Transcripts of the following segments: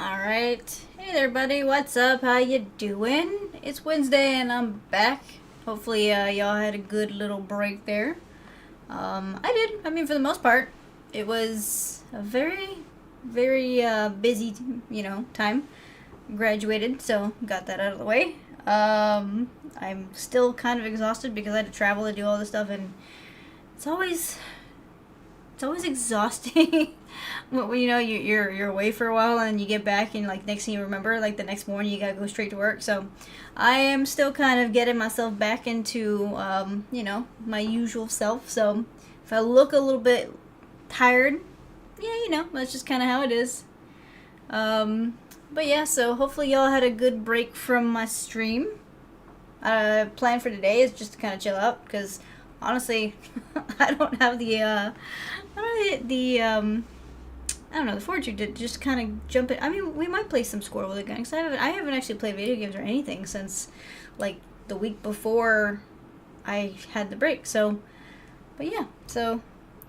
Alright. Hey there, buddy. What's up? How you doing? It's Wednesday and I'm back. Hopefully, y'all had a good little break there. I did. I mean, for the most part. It was a very busy, time. Graduated, so got that out of the way. I'm still kind of exhausted because I had to travel to do all this stuff, and it's always exhausting. Well, you're away for a while and you get back and like next thing you remember, like the next morning you gotta go straight to work. So I am still kind of getting myself back into my usual self. So if I look a little bit tired, yeah, that's just kind of how it is. But yeah, so hopefully y'all had a good break from my stream. Plan for today is just to kind of chill out because honestly, I don't have the fortitude to just kind of jump in. I mean, we might play some Score with a Gun because I haven't actually played video games or anything since like the week before I had the break. So, but yeah, so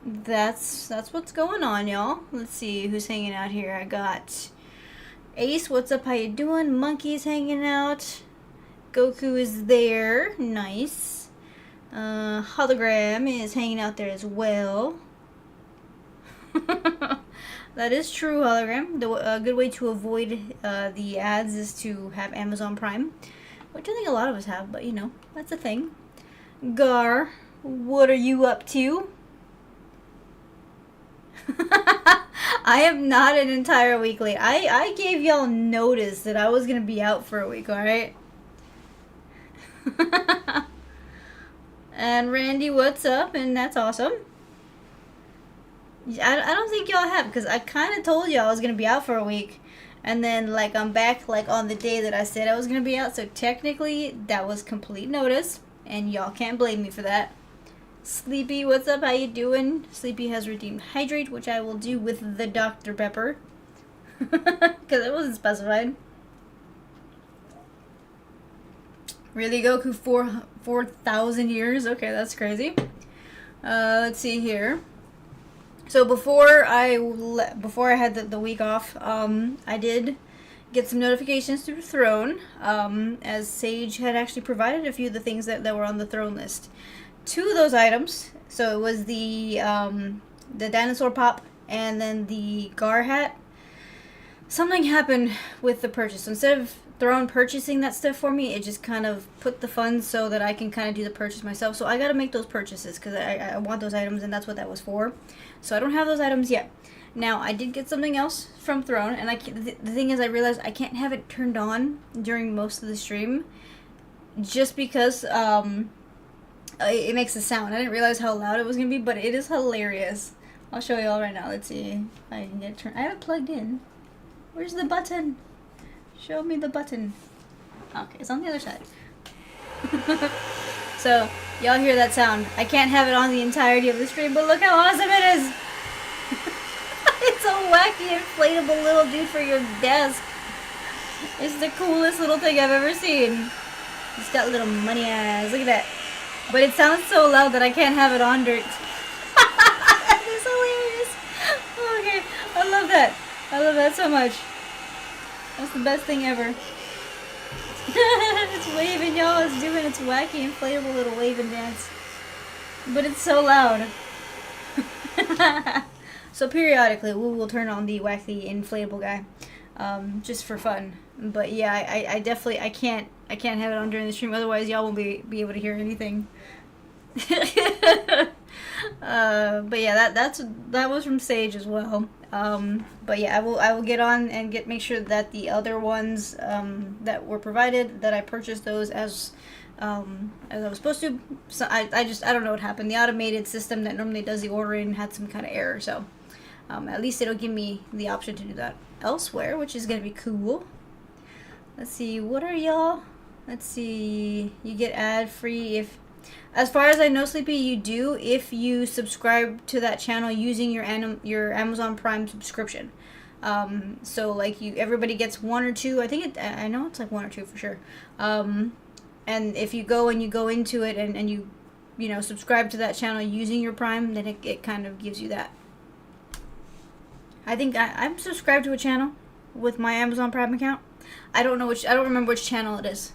that's what's going on, y'all. Let's see who's hanging out here. I got Ace. What's up? How you doing? Monkey's hanging out. Goku is there. Nice. Hologram is hanging out there as well. That is true, Hologram. A good way to avoid the ads is to have Amazon Prime, which I think a lot of us have, but that's a thing. Gar, what are you up to? I am not an entire week late. I gave y'all notice that I was going to be out for a week, alright? And Randy, what's up? And that's awesome. I don't think y'all have, because I kind of told y'all I was going to be out for a week. And then, like, I'm back, like, on the day that I said I was going to be out. So, technically, that was complete notice. And y'all can't blame me for that. Sleepy, what's up? How you doing? Sleepy has redeemed Hydrate, which I will do with the Dr. Pepper. Because it wasn't specified. Really, Goku? 4,000 years? Okay, that's crazy. Let's see here. So before I had the week off, I did get some notifications through Throne, as Sage had actually provided a few of the things that were on the Throne list. Two of those items, so it was the dinosaur pop and then the Gar hat. Something happened with the purchase. So instead of Throne purchasing that stuff for me, it just kind of put the funds so that I can kind of do the purchase myself. So I got to make those purchases because I want those items, and that's what that was for. So I don't have those items yet. Now, I did get something else from Throne, and the thing is, I realized I can't have it turned on during most of the stream just because it makes a sound. I didn't realize how loud it was going to be, but it is hilarious. I'll show you all right now. Let's see if I can get it turned. I have it plugged in. Where's the button? Show me the button. Okay, it's on the other side. So, y'all hear that sound. I can't have it on the entirety of the stream, but look how awesome it is! It's a wacky, inflatable little dude for your desk. It's the coolest little thing I've ever seen. It's got little money eyes. Look at that. But it sounds so loud that I can't have it on dirt. That is hilarious. Okay, I love that. I love that so much. That's the best thing ever. It's waving, y'all. It's doing its wacky, inflatable little waving dance. But it's so loud. So periodically, we will turn on the wacky, inflatable guy. Just for fun. But yeah, I definitely, I can't have it on during the stream. Otherwise, y'all won't be able to hear anything. But yeah, that was from Sage as well. But yeah, I will get on and make sure that the other ones that were provided, that I purchased those as I was supposed to. So I don't know what happened. The automated system that normally does the ordering had some kind of error. So at least it'll give me the option to do that elsewhere, which is gonna be cool. Let's see, what are y'all? Let's see, you get ad free if. As far as I know, Sleepy, you do if you subscribe to that channel using your Amazon Prime subscription. So like everybody gets one or two. I know it's like one or two for sure. And if you go into it and you subscribe to that channel using your Prime, then it kind of gives you that. I think I'm subscribed to a channel. with my Amazon Prime account. I don't remember which channel it is.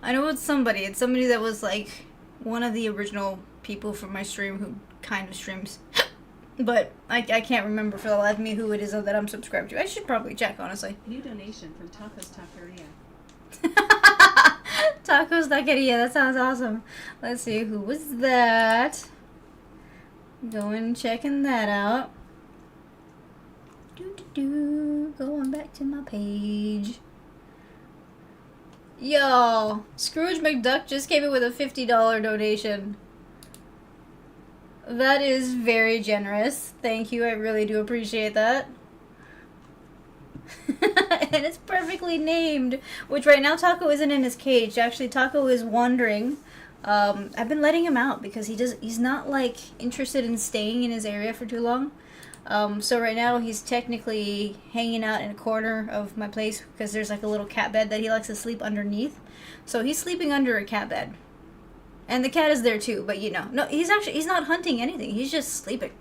I know it's somebody. It's somebody that was like one of the original people from my stream who kind of streams. But I can't remember for the life of me who it is that I'm subscribed to. I should probably check, honestly. New donation from Tacos Taqueria. Tacos Taqueria, that sounds awesome. Let's see, who was that? Going checking that out. Going back to my page. Yo, Scrooge McDuck just came in with a $50 donation. That is very generous. Thank you, I really do appreciate that. And it's perfectly named, which right now Taco isn't in his cage. Actually, Taco is wandering. I've been letting him out because he's not like interested in staying in his area for too long. So right now he's technically hanging out in a corner of my place because there's like a little cat bed that he likes to sleep underneath. So he's sleeping under a cat bed. And the cat is there too, but you know. No, he's not hunting anything. He's just sleeping.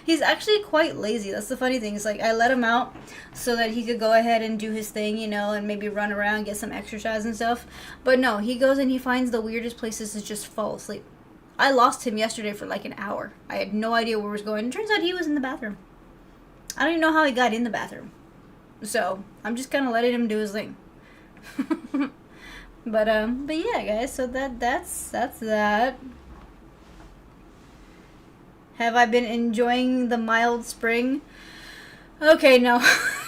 He's actually quite lazy. That's the funny thing. It's like I let him out so that he could go ahead and do his thing, you know, and maybe run around, get some exercise and stuff. But no, he goes and he finds the weirdest places to just fall asleep. I lost him yesterday for like an hour. I had no idea where he was going. It turns out he was in the bathroom. I don't even know how he got in the bathroom. So I'm just kind of letting him do his thing. But yeah, guys. So that's that. Have I been enjoying the mild spring? Okay, no.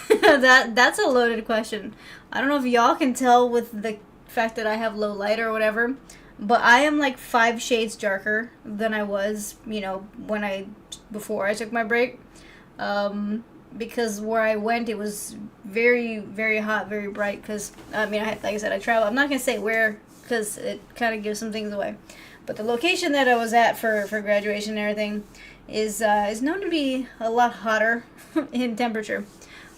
That's a loaded question. I don't know if y'all can tell with the fact that I have low light or whatever, but I am like 5 shades darker than I was, you know, before I took my break. Because where I went, it was very, very hot, very bright. Because I mean, like I said, I travel. I'm not gonna say where, because it kind of gives some things away. But the location that I was at for graduation and everything is known to be a lot hotter in temperature.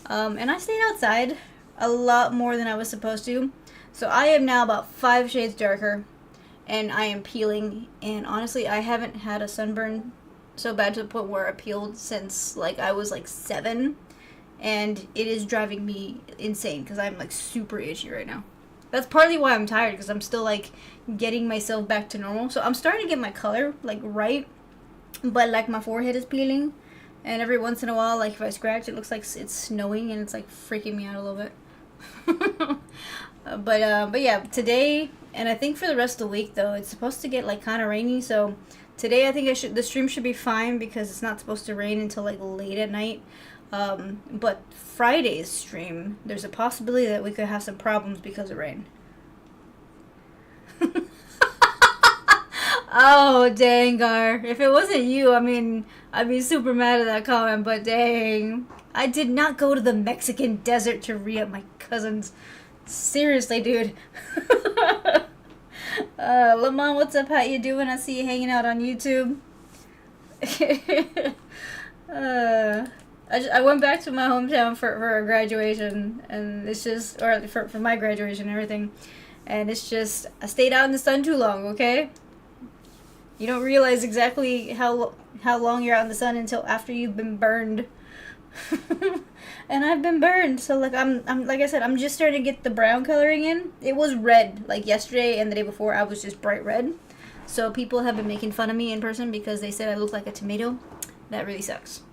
And I stayed outside a lot more than I was supposed to. So I am now about 5 shades darker, and I am peeling. And honestly, I haven't had a sunburn so bad to the point where I peeled since like I was like 7, and it is driving me insane because I'm like super itchy right now. That's partly why I'm tired, because I'm still like getting myself back to normal. So I'm starting to get my color like right, but like my forehead is peeling, and every once in a while, like if I scratch, it looks like it's snowing, and it's like freaking me out a little bit. But yeah, today, and I think for the rest of the week though, it's supposed to get like kind of rainy. So today I think the stream should be fine because it's not supposed to rain until like late at night. But Friday's stream, there's a possibility that we could have some problems because of rain. Oh, dang, Gar. If it wasn't you, I mean, I'd be super mad at that comment, but dang. I did not go to the Mexican desert to re-up my cousins. Seriously, dude. Lamont, what's up? How you doing? I see you hanging out on YouTube. I went back to my hometown for a graduation, and it's just, or for my graduation and everything, and it's just, I stayed out in the sun too long, okay? You don't realize exactly how long you're out in the sun until after you've been burned. And I've been burned, so like I'm like I said, I'm just starting to get the brown coloring in. It was red, like yesterday and the day before I was just bright red. So people have been making fun of me in person because they said I look like a tomato. That really sucks.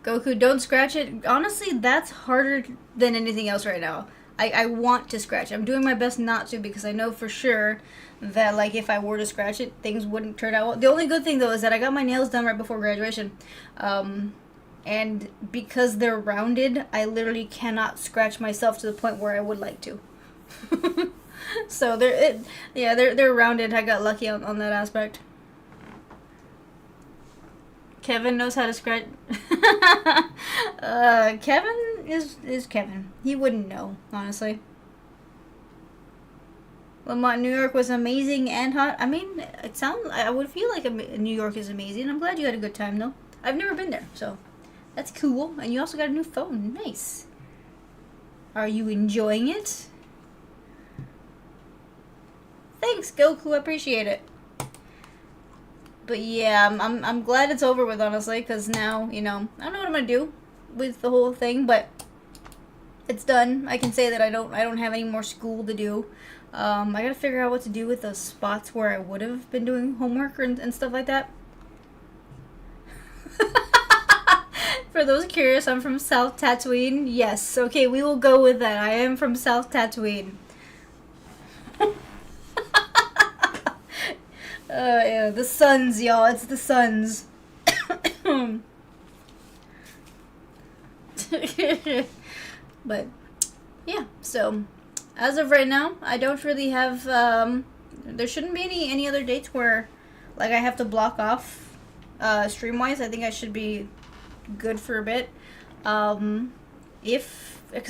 Goku, don't scratch it. Honestly, that's harder than anything else right now. I want to scratch. I'm doing my best not to because I know for sure that like if I were to scratch it, things wouldn't turn out well. The only good thing though is that I got my nails done right before graduation. And because they're rounded, I literally cannot scratch myself to the point where I would like to. So they're rounded. I got lucky on that aspect. Kevin knows how to scratch. Kevin is Kevin. He wouldn't know, honestly. Lamont, New York was amazing and hot. I mean, I would feel like New York is amazing. I'm glad you had a good time, though. I've never been there, so that's cool. And you also got a new phone. Nice. Are you enjoying it? Thanks, Goku. I appreciate it. But yeah, I'm glad it's over with, honestly, because now, you know, I don't know what I'm gonna do with the whole thing, but it's done. I can say that I don't have any more school to do. I gotta figure out what to do with those spots where I would have been doing homework and stuff like that. For those curious, I'm from South Tatooine. Yes, okay, we will go with that. I am from South Tatooine. Yeah, the Suns, y'all. It's the Suns. But yeah, so as of right now, I don't really have. There shouldn't be any other dates where, like, I have to block off stream wise. I think I should be good for a bit. Because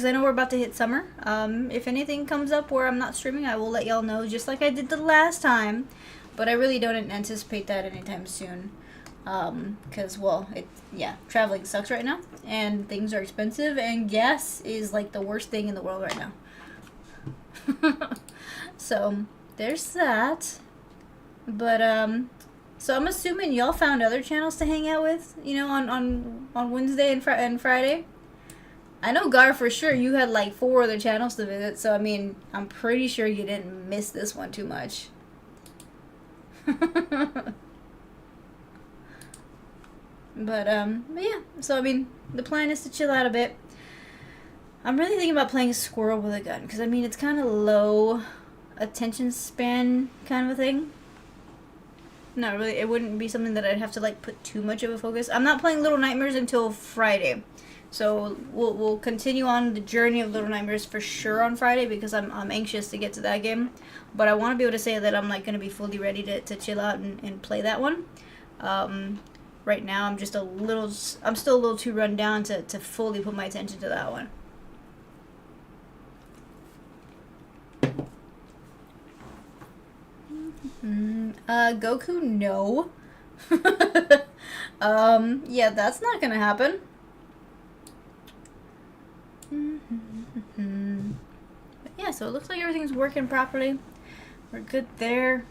I know we're about to hit summer. If anything comes up where I'm not streaming, I will let y'all know, just like I did the last time. But I really don't anticipate that anytime soon. Because, well, traveling sucks right now, and things are expensive, and gas is like the worst thing in the world right now. So, there's that. But, so I'm assuming y'all found other channels to hang out with, you know, on Wednesday and Friday. I know, Gar, for sure, you had like 4 other channels to visit, so I mean, I'm pretty sure you didn't miss this one too much. But yeah, so I mean, the plan is to chill out a bit. I'm really thinking about playing Squirrel with a Gun, because I mean, it's kind of low attention span kind of a thing. Not really, it wouldn't be something that I'd have to like put too much of a focus. I'm not playing Little Nightmares until Friday. So we'll continue on the journey of Little Nightmares for sure on Friday, because I'm anxious to get to that game. But I want to be able to say that I'm like going to be fully ready to chill out and play that one. Right now I'm still a little too run down to fully put my attention to that one. Goku, no. Yeah, that's not gonna happen. But yeah, so it looks like everything's working properly. We're good there.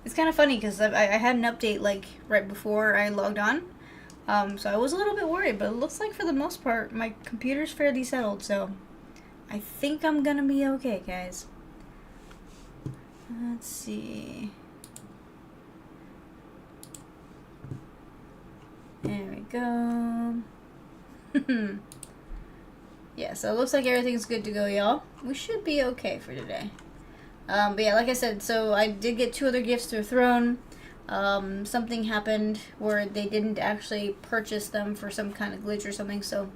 It's kind of funny because I had an update like right before I logged on. So I was a little bit worried, but it looks like for the most part my computer's fairly settled, so I think I'm gonna be okay, guys. Let's see. There we go. Yeah, so it looks like everything's good to go, y'all. We should be okay for today. But yeah, like I said, so I did get 2 other gifts through Throne. Something happened where they didn't actually purchase them for some kind of glitch or something, so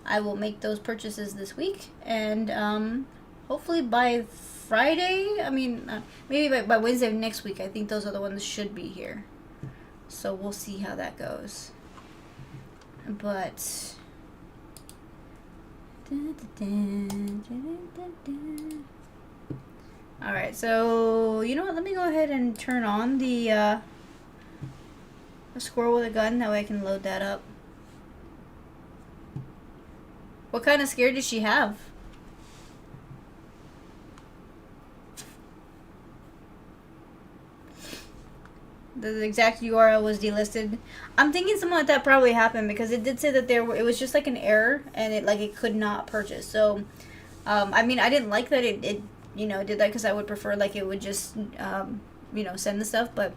I will make those purchases this week. And hopefully by Friday, I mean, maybe by Wednesday of next week, I think those other ones should be here. So we'll see how that goes. But alright, so you know what, let me go ahead and turn on the Squirrel with a Gun, that way I can load that up. What kind of scare did she have? The exact URL was delisted. I'm thinking something like that probably happened, because it did say that it was just like an error, and it could not purchase. So, I mean, I didn't like that it did that, because I would prefer like it would just send the stuff. But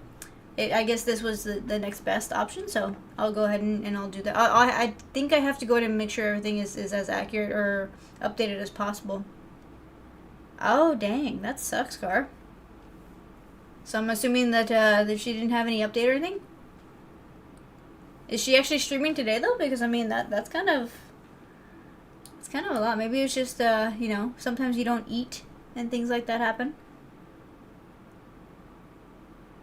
I guess this was the next best option, so I'll go ahead and I'll do that. I think I have to go ahead and make sure everything is as accurate or updated as possible. Oh dang, that sucks, Gar. So I'm assuming that she didn't have any update or anything? Is she actually streaming today though? Because I mean that's kind of a lot. Maybe it's just sometimes you don't eat and things like that happen.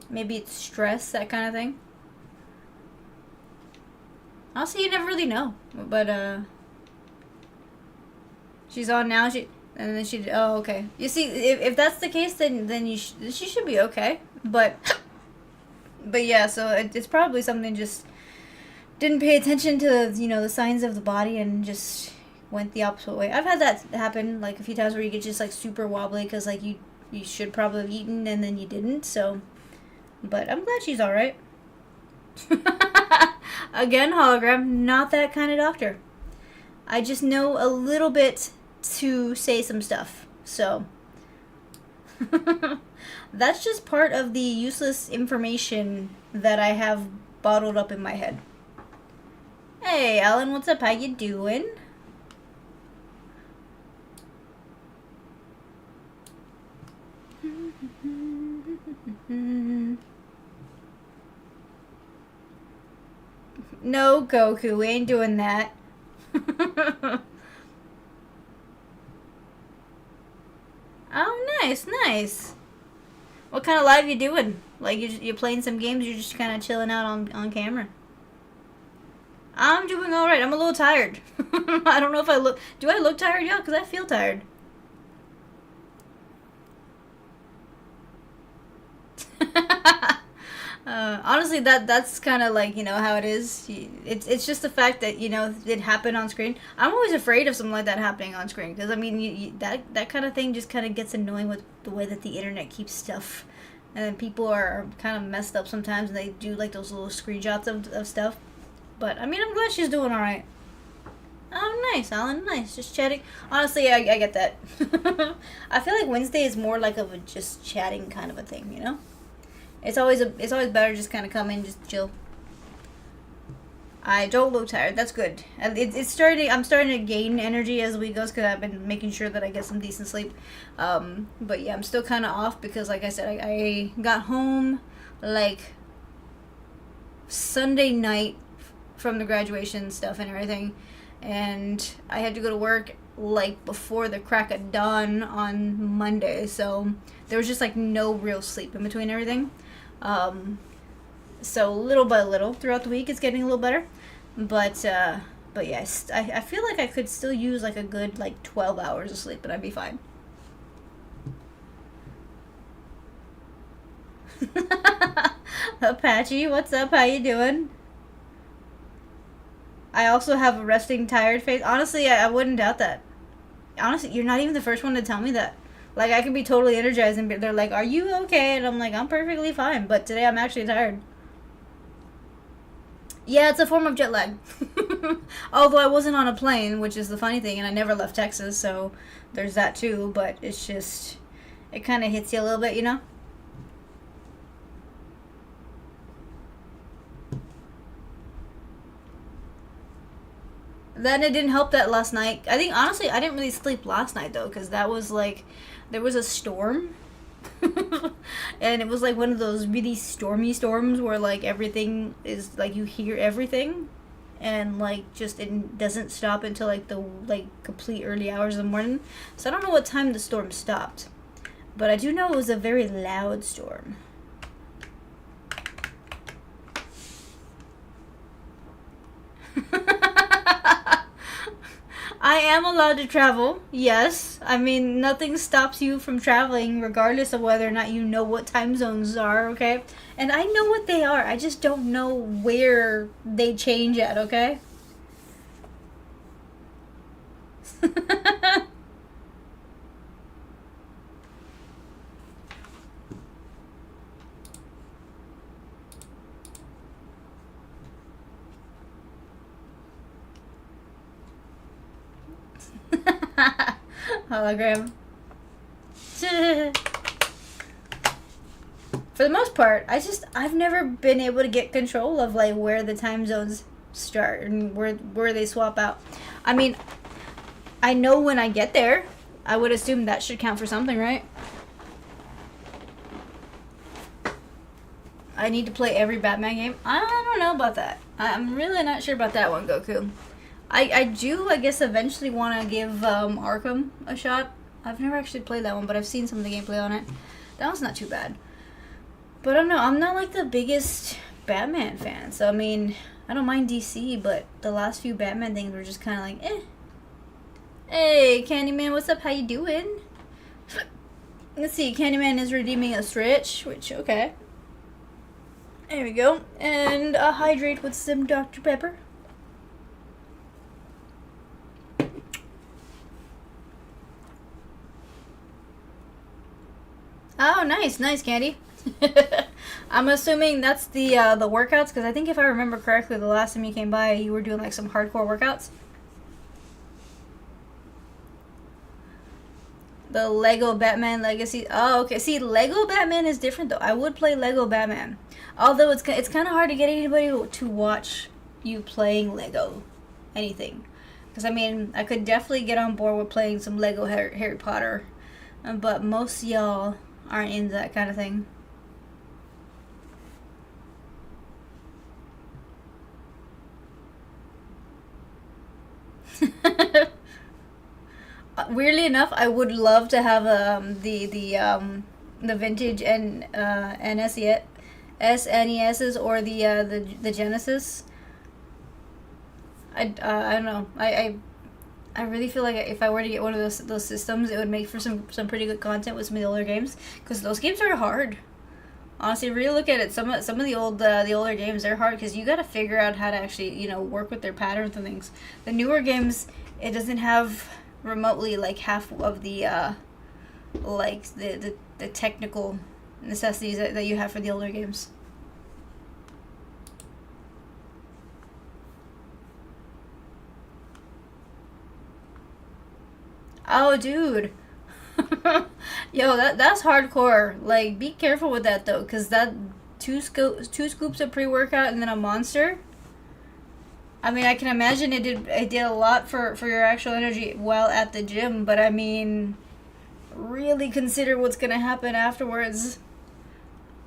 Maybe it's stress, that kind of thing. Honestly, you never really know. But she's on now. And then oh, okay. You see, if that's the case, then she should be okay. But yeah, so it's probably something just didn't pay attention to the signs of the body and just went the opposite way. I've had that happen like a few times where you get just like super wobbly because like you should probably have eaten and then you didn't. So, but I'm glad she's all right. Again, hologram, not that kind of doctor. I just know a little bit to say some stuff. So, that's just part of the useless information that I have bottled up in my head. Hey, Alan, what's up? How you doing? No, Goku, we ain't doing that. Oh, nice, nice. What kind of live you doing? Like, you're playing some games, you're just kind of chilling out on camera? I'm doing alright. I'm a little tired. I don't know if I look... Do I look tired? Yeah, because I feel tired. Honestly, that's kind of like, you know, how it is. It's just the fact that, you know, it happened on screen. I'm always afraid of something like that happening on screen. Because, I mean, that kind of thing just kind of gets annoying with the way that the internet keeps stuff. And then people are kind of messed up sometimes. And they do, like, those little screenshots of stuff. But, I mean, I'm glad she's doing alright. Oh, nice, Alan. Nice. Just chatting. Honestly, I get that. I feel like Wednesday is more like of a just chatting kind of a thing, you know? It's always better just kind of come in, just chill. I don't look tired. That's good. It's starting. I'm starting to gain energy as the week goes because I've been making sure that I get some decent sleep. But yeah, I'm still kind of off because, like I said, I got home like Sunday night from the graduation stuff and everything, and I had to go to work like before the crack of dawn on Monday. So there was just like no real sleep in between everything. So little by little throughout the week it's getting a little better, but yes, I feel like I could still use like a good like 12 hours of sleep and I'd be fine. Apache, what's up? How you doing? I also have a resting tired face. Honestly, I wouldn't doubt that. Honestly, you're not even the first one to tell me that. Like, I can be totally energized and they're like, are you okay? And I'm like, I'm perfectly fine. But today I'm actually tired. Yeah, it's a form of jet lag. Although I wasn't on a plane, which is the funny thing. And I never left Texas, so there's that too. But it's just, it kind of hits you a little bit, you know? Then it didn't help that last night. I think, honestly, I didn't really sleep last night, though. Because that was like... There was a storm, and it was like one of those really stormy storms where like everything is like you hear everything, and like just it doesn't stop until like the complete early hours of the morning. So I don't know what time the storm stopped, but I do know it was a very loud storm. I am allowed to travel, yes. I mean, nothing stops you from traveling regardless of whether or not you know what time zones are, okay? And I know what they are. I just don't know where they change at, okay? Hologram. For the most part, I've never been able to get control of like where the time zones start and where they swap out. I mean, I know when I get there. I would assume that should count for something, right? I need to play every Batman game. I don't know about that. I'm really not sure about that one, Goku. I do, I guess, eventually want to give Arkham a shot. I've never actually played that one, but I've seen some of the gameplay on it. That one's not too bad. But I don't know, I'm not like the biggest Batman fan. So, I mean, I don't mind DC, but the last few Batman things were just kind of like, eh. Hey, Candyman, what's up? How you doing? Let's see, Candyman is redeeming a stretch, which, okay. There we go. And a hydrate with some Dr. Pepper. Oh, nice, Candy. I'm assuming that's the workouts, because I think if I remember correctly, the last time you came by, you were doing like some hardcore workouts. The Lego Batman Legacy. Oh, okay. See, Lego Batman is different though. I would play Lego Batman, although it's kind of hard to get anybody to watch you playing Lego anything. Because I mean, I could definitely get on board with playing some Lego Harry Potter, but most y'all aren't into that kind of thing. Weirdly enough, I would love to have the vintage and SNESs or the Genesis. I don't know. I really feel like if I were to get one of those systems, it would make for some pretty good content with some of the older games, because those games are hard. Honestly, really look at it. Some of the older games, they're hard because you got to figure out how to actually work with their patterns and things. The newer games, it doesn't have remotely like half of the like the technical necessities that you have for the older games. Oh, dude. Yo, that's hardcore. Like, be careful with that though, cause that two scoops of pre-workout and then a monster. I mean, I can imagine it did a lot for your actual energy while at the gym, but I mean, really consider what's gonna happen afterwards.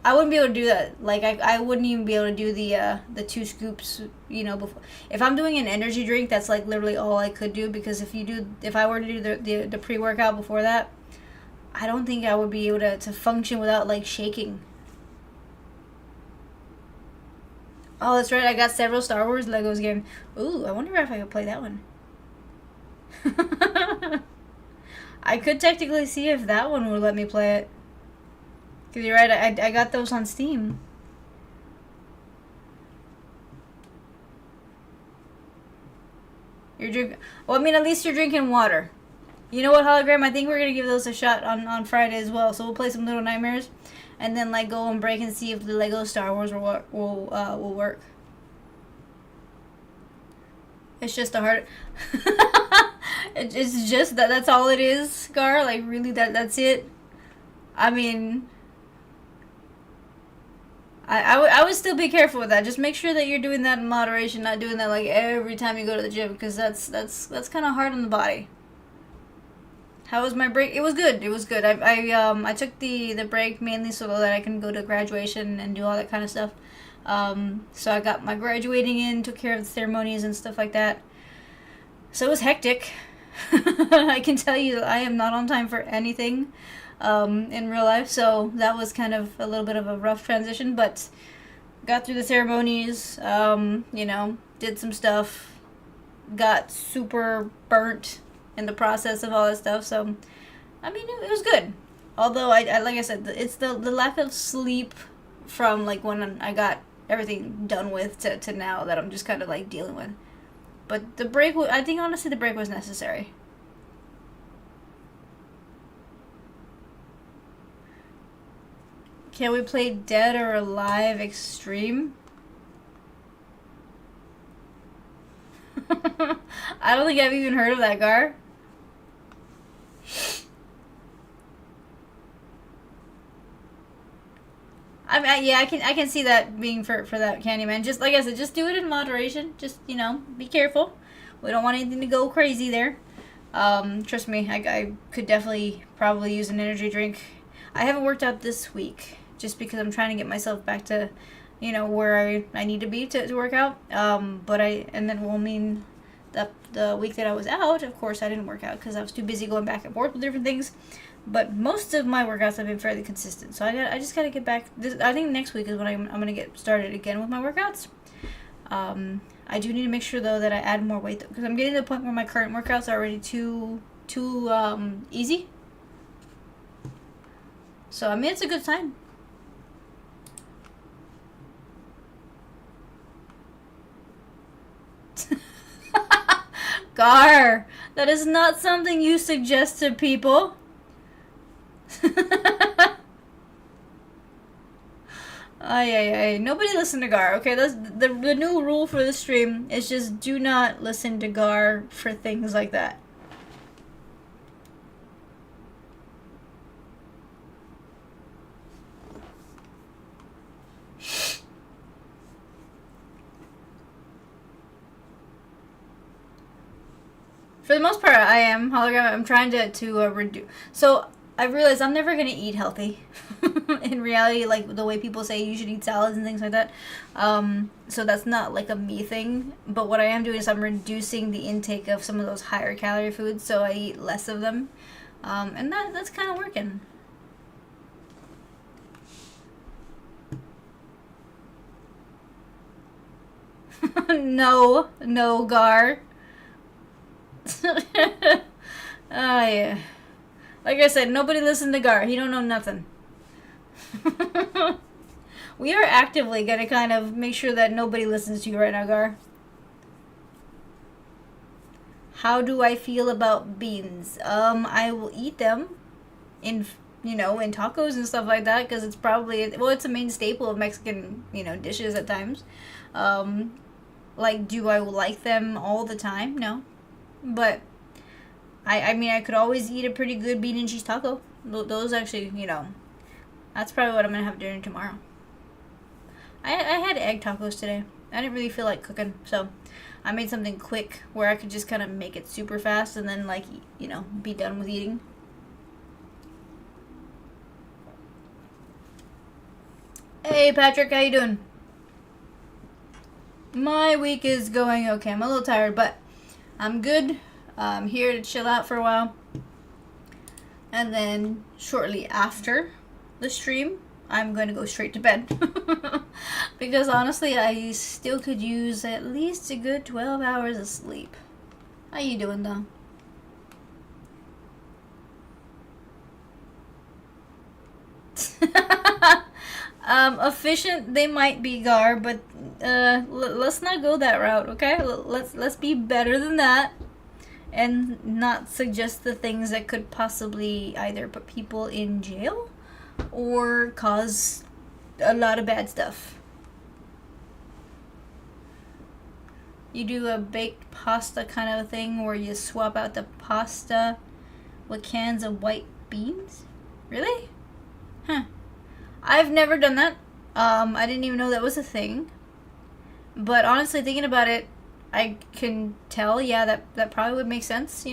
I wouldn't be able to do that. Like, I wouldn't even be able to do the two scoops. Before, if I'm doing an energy drink, that's like literally all I could do, because if I were to do the pre workout before that, I don't think I would be able to function without like shaking. Oh, that's right. I got several Star Wars Legos game. Ooh, I wonder if I could play that one. I could technically see if that one would let me play it. Because you're right, I got those on Steam. You're drinking. Well, I mean, at least you're drinking water. You know what, Hologram? I think we're gonna give those a shot on Friday as well. So we'll play some Little Nightmares, and then like go on break and see if the Lego Star Wars will work. It's just a hard. It's just that. That's all it is, Gar. Like really, that's it. I mean, I would still be careful with that. Just make sure that you're doing that in moderation, not doing that like every time you go to the gym, because that's kind of hard on the body. How was my break? It was good. It was good. I took the break mainly so that I can go to graduation and do all that kind of stuff. So I got my graduating in, took care of the ceremonies and stuff like that. So it was hectic. I can tell you I am not on time for anything in real life. So that was kind of a little bit of a rough transition, but got through the ceremonies. Did some stuff. Got super burnt in the process of all that stuff. So, I mean, it was good. Although, I like I said, it's the lack of sleep from, like, when I got everything done with to now that I'm just kind of, like, dealing with. But the break, I think, honestly, the break was necessary. Can we play Dead or Alive Extreme? I don't think I've even heard of that, Gar. Yeah, I can see that being for that Candyman. Just like I said, just do it in moderation. Just be careful. We don't want anything to go crazy there. Trust me, I could definitely probably use an energy drink. I haven't worked out this week just because I'm trying to get myself back to, where I need to be to work out. And then will mean the week that I was out, of course, I didn't work out because I was too busy going back and forth with different things. But most of my workouts have been fairly consistent, so I just gotta get back. I think next week is when I'm gonna get started again with my workouts. I do need to make sure though that I add more weight because I'm getting to the point where my current workouts are already too easy. So I mean, it's a good time. Gar, that is not something you suggest to people. Ay, ay, ay. Nobody listen to Gar, okay? That's the new rule for the stream is just do not listen to Gar for things like that. For the most part, I am hologram. I'm trying to reduce. So I realized I'm never gonna eat healthy. In reality, like the way people say you should eat salads and things like that. So that's not like a me thing. But what I am doing is I'm reducing the intake of some of those higher calorie foods, so I eat less of them, and that's kind of working. No, Gar. Yeah. Like I said, nobody listen to Gar. He don't know nothing. We are actively gonna kind of make sure that nobody listens to you right now, Gar. How do I feel about beans? I will eat them in, in tacos and stuff like that because it's probably, well, it's a main staple of Mexican, dishes at times. Like, do I like them all the time? No. But, I mean, I could always eat a pretty good bean and cheese taco. Those actually, that's probably what I'm going to have dinner tomorrow. I had egg tacos today. I didn't really feel like cooking, so I made something quick where I could just kind of make it super fast and then, like, be done with eating. Hey, Patrick, how you doing? My week is going okay. I'm a little tired, but I'm good. I'm here to chill out for a while. And then shortly after the stream, I'm going to go straight to bed. Because honestly, I still could use at least a good 12 hours of sleep. How you doing, though? Efficient they might be, Gar, but let's not go that route, okay? Let's be better than that, and not suggest the things that could possibly either put people in jail or cause a lot of bad stuff. You do a baked pasta kind of thing where you swap out the pasta with cans of white beans? Really? Huh. I've never done that. I didn't even know that was a thing. But honestly, thinking about it, I can tell, yeah, that probably would make sense,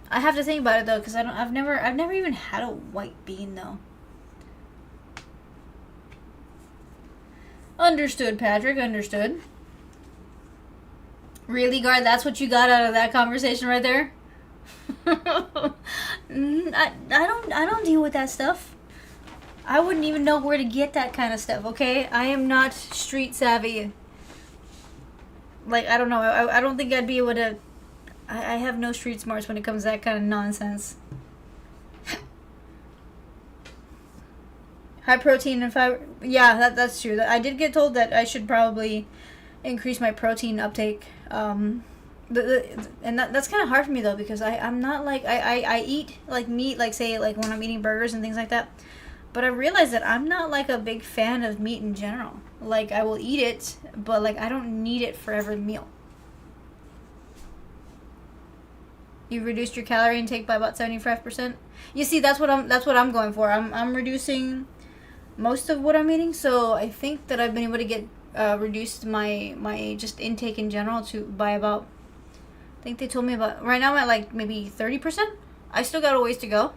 I have to think about it though, because I've never even had a white bean though. Understood, Patrick. Understood. Really, Gar? That's what you got out of that conversation right there? I don't deal with that stuff. I wouldn't even know where to get that kind of stuff, okay? I am not street savvy. Like, I don't know. I don't think I'd be able to... I have no street smarts when it comes to that kind of nonsense. High protein and fiber... Yeah, that's true. I did get told that I should probably increase my protein uptake. And that's kind of hard for me though, because I'm not like I eat like meat, like say like when I'm eating burgers and things like that, but I realize that I'm not like a big fan of meat in general. Like I will eat it, but like I don't need it for every meal. You reduced your calorie intake by about 75%. You see, that's what I'm going for. I'm reducing most of what I'm eating, so I think that I've been able to get reduced my just intake in general by about, I think they told me about, right now I'm at like maybe 30%. I still got a ways to go.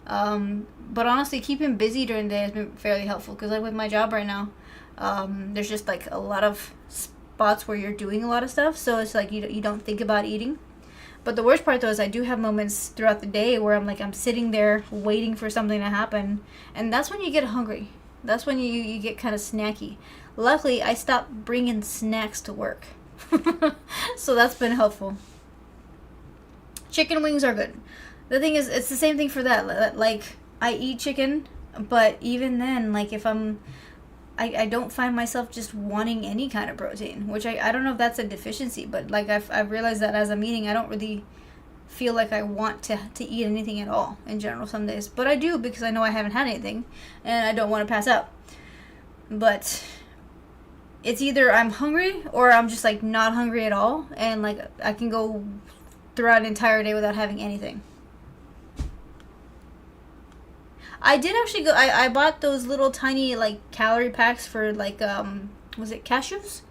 But honestly, keeping busy during the day has been fairly helpful, because like with my job right now, there's just like a lot of spots where you're doing a lot of stuff, so it's like you don't think about eating. But the worst part though is I do have moments throughout the day where I'm sitting there waiting for something to happen, and that's when you get hungry. That's when you get kind of snacky. Luckily, I stopped bringing snacks to work. So that's been helpful. Chicken wings are good. The thing is, it's the same thing for that. Like, I eat chicken, but even then, like, if I don't find myself just wanting any kind of protein, which I don't know if that's a deficiency, but, like, I've realized that as I'm eating, I don't really feel like I want to eat anything at all in general some days. But I do, because I know I haven't had anything and I don't want to pass out. But it's either I'm hungry or I'm just like not hungry at all, and like I can go throughout an entire day without having anything. I did actually go, I bought those little tiny like calorie packs for like was it cashews?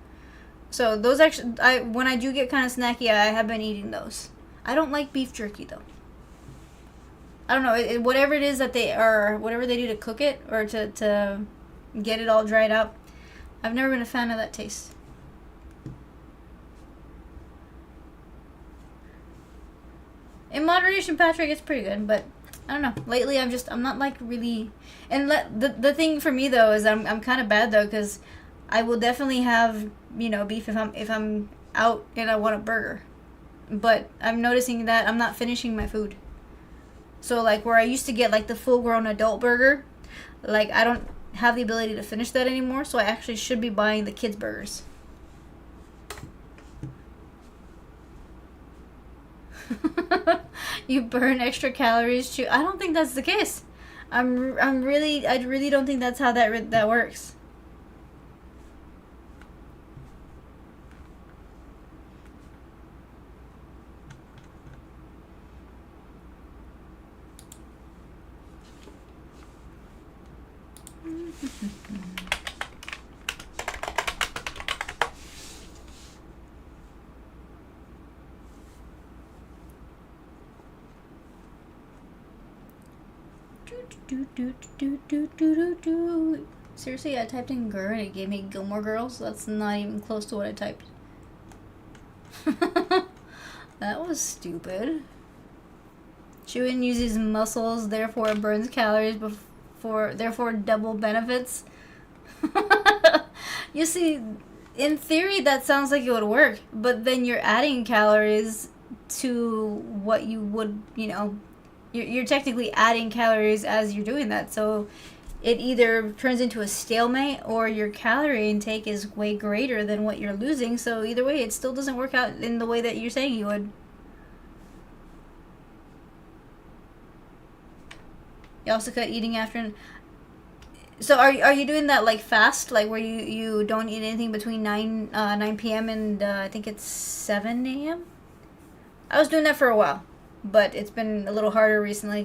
So those actually, when I do get kind of snacky, I have been eating those. I don't like beef jerky though. I don't know, whatever it is that they are, whatever they do to cook it or to get it all dried out, I've never been a fan of that taste. In moderation, Patrick, it's pretty good, but I don't know. Lately, I'm not like really, and the thing for me though is I'm kind of bad though, because I will definitely have, you know, beef if I'm out and I want a burger, but I'm noticing that I'm not finishing my food. So like where I used to get like the full grown adult burger, like I don't have the ability to finish that anymore, so I actually should be buying the kids burgers. You burn extra calories too. I don't think that's the case. I really don't think that's how that works. Seriously, I typed in "gur" and it gave me Gilmore Girls. That's not even close to what I typed. That was stupid. Chewing uses muscles, therefore burns calories, therefore double benefits. You see, in theory that sounds like it would work, but then you're adding calories to what you would, you know, you're technically adding calories as you're doing that, so it either turns into a stalemate or your calorie intake is way greater than what you're losing, so either way it still doesn't work out in the way that you're saying you would. You also cut eating after. So are you doing that like fast, like where you don't eat anything between 9 p.m. and I think it's 7 a.m.? I was doing that for a while, but it's been a little harder recently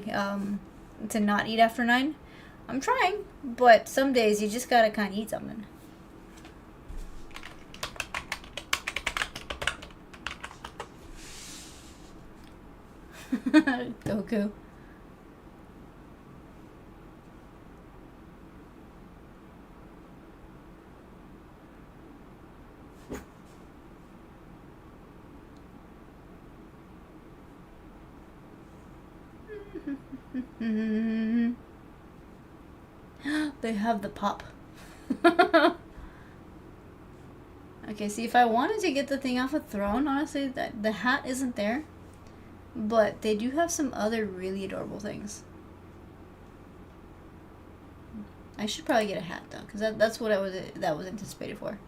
to not eat after 9. I'm trying, but some days you just gotta kind of eat something. Goku. They have the pop. Okay, see, if I wanted to get the thing off a throne, honestly, that the hat isn't there, but they do have some other really adorable things. I should probably get a hat though, because that's what that was anticipated for.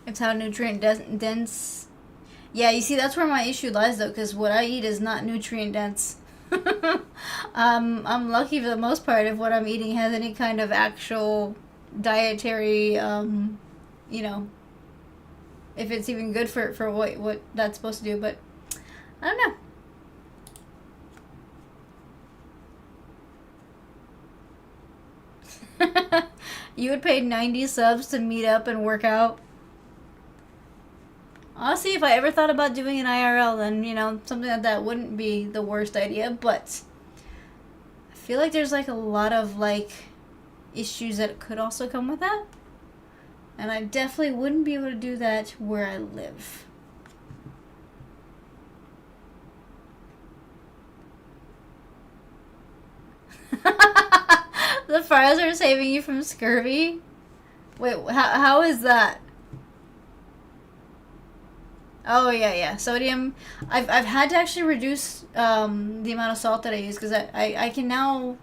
It's how nutrient dense. Yeah, you see, that's where my issue lies though, because what I eat is not nutrient dense. I'm lucky for the most part if what I'm eating has any kind of actual dietary, you know, if it's even good for what that's supposed to do, but I don't know. You would pay 90 subs to meet up and work out? Honestly, if I ever thought about doing an IRL, then, you know, something like that wouldn't be the worst idea, but I feel like there's, like, a lot of, like, issues that could also come with that, and I definitely wouldn't be able to do that where I live. The fries are saving you from scurvy? Wait, how is that? Oh yeah. Sodium. I've had to actually reduce the amount of salt that I use, because I can now.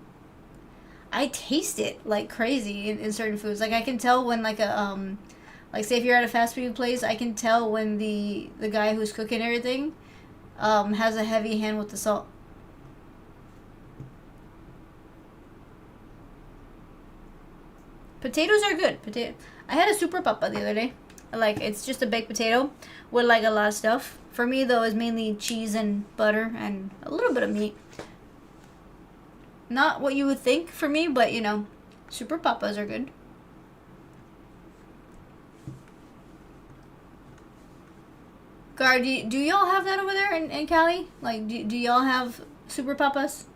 I taste it like crazy in certain foods. Like I can tell when like Like, say if you're at a fast food place, I can tell when the guy who's cooking everything has a heavy hand with the salt. Potatoes are good. I had a super papa the other day. Like, it's just a baked potato with like a lot of stuff. For me though, it's mainly cheese and butter and a little bit of meat. Not what you would think for me, but you know, super papas are good. Gar, do y'all have that over there in Cali? Like, do y'all have super papas?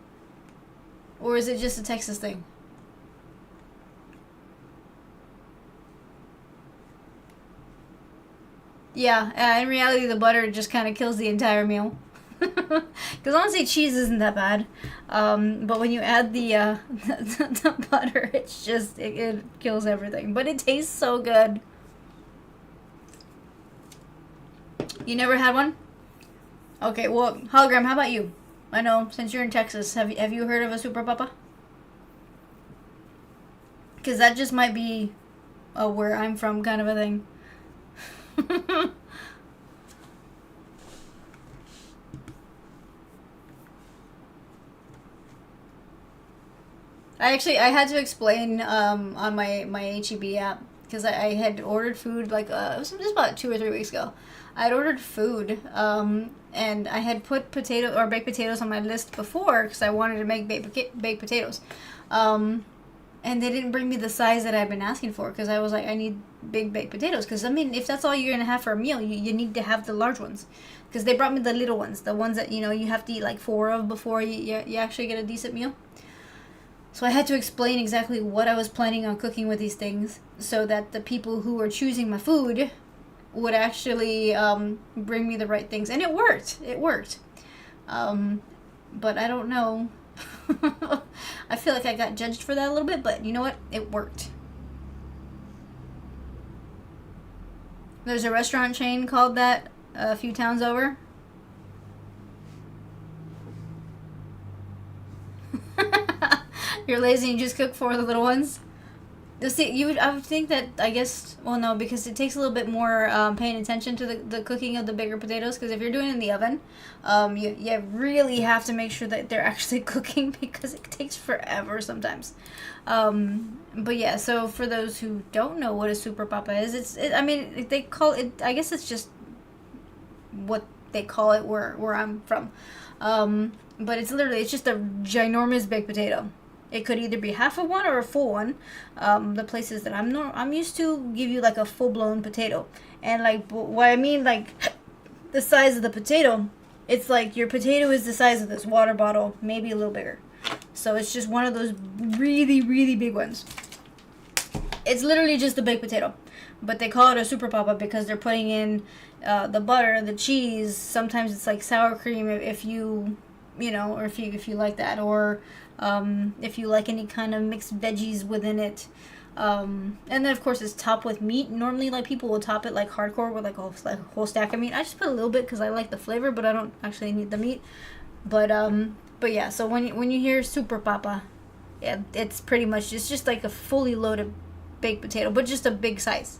Or is it just a Texas thing? Yeah, in reality, the butter just kind of kills the entire meal. Because honestly, cheese isn't that bad. But when you add the butter, it's just, it kills everything. But it tastes so good. You never had one? Okay, well, Hologram, how about you? I know, since you're in Texas, have you heard of a super papa? Because that just might be a where I'm from kind of a thing. I had to explain on my HEB app because I had ordered food like it was just about 2 or 3 weeks ago. I had ordered food and I had put baked potatoes on my list before because I wanted to make baked potatoes. And they didn't bring me the size that I've been asking for because I was like, I need big baked potatoes. Because, I mean, if that's all you're going to have for a meal, you need to have the large ones. Because they brought me the little ones. The ones that, you know, you have to eat like 4 of before you actually get a decent meal. So I had to explain exactly what I was planning on cooking with these things. So that the people who were choosing my food would actually bring me the right things. And it worked. It worked. But I don't know. I feel like I got judged for that a little bit, but you know what? It worked. There's a restaurant chain called that a few towns over. You're lazy and you just cook for the little ones. See, I would think that, I guess, well, no, because it takes a little bit more paying attention to the cooking of the bigger potatoes. Because if you're doing it in the oven, you really have to make sure that they're actually cooking because it takes forever sometimes. But yeah, so for those who don't know what a super papa is, I mean, they call it, I guess it's just what they call it where I'm from. But it's just a ginormous baked potato. It could either be half of one or a full one. The places that I'm used to give you like a full blown potato, and like what I mean, like the size of the potato, it's like your potato is the size of this water bottle, maybe a little bigger. So it's just one of those really really big ones. It's literally just a baked potato, but they call it a super papa because they're putting in the butter, the cheese. Sometimes it's like sour cream if you know, or if you like that, or if you like any kind of mixed veggies within it. And then of course it's topped with meat. Normally, like, people will top it like hardcore with like a whole stack of meat. I just put a little bit because I like the flavor, but I don't actually need the meat. But yeah, so when you hear super papa, yeah, it's pretty much, it's just like a fully loaded baked potato, but just a big size.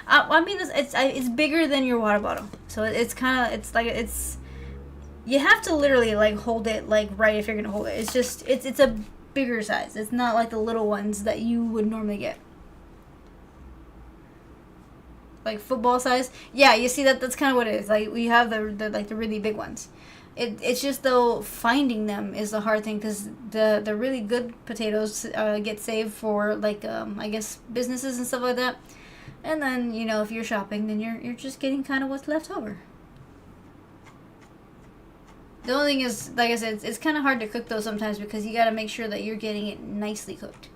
I mean, it's bigger than your water bottle, so it's you have to literally like hold it like right if you're gonna hold it. It's just it's a bigger size. It's not like the little ones that you would normally get, like football size. Yeah, you see that's kind of what it is. Like, we have the like the really big ones. It's just, though, finding them is the hard thing because the really good potatoes get saved for like I guess businesses and stuff like that. And then, you know, if you're shopping, then you're just getting kind of what's left over. The only thing is, like I said, it's kind of hard to cook those sometimes because you got to make sure that you're getting it nicely cooked.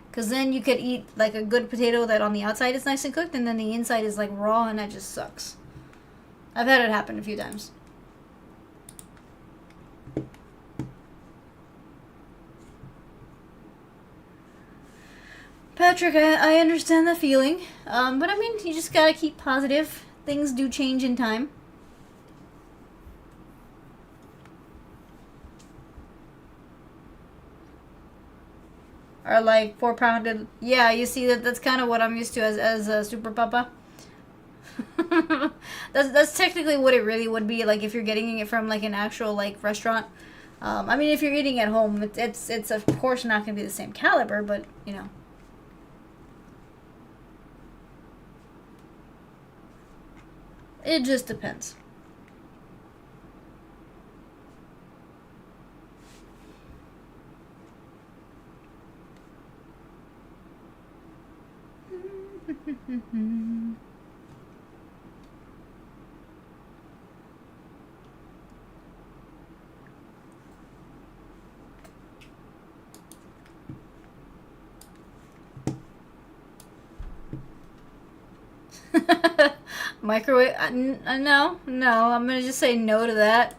Because then you could eat like a good potato that on the outside is nice and cooked, and then the inside is like raw, and that just sucks. I've had it happen a few times. Patrick, I understand the feeling, but I mean, you just gotta keep positive. Things do change in time. are like 4 pounded. Yeah, you see that's kind of what I'm used to as a super papa. That's technically what it really would be like if you're getting it from like an actual like restaurant. I mean, if you're eating at home, it's of course not gonna be the same caliber, but you know. It just depends. Microwave? No, no. I'm gonna just say no to that.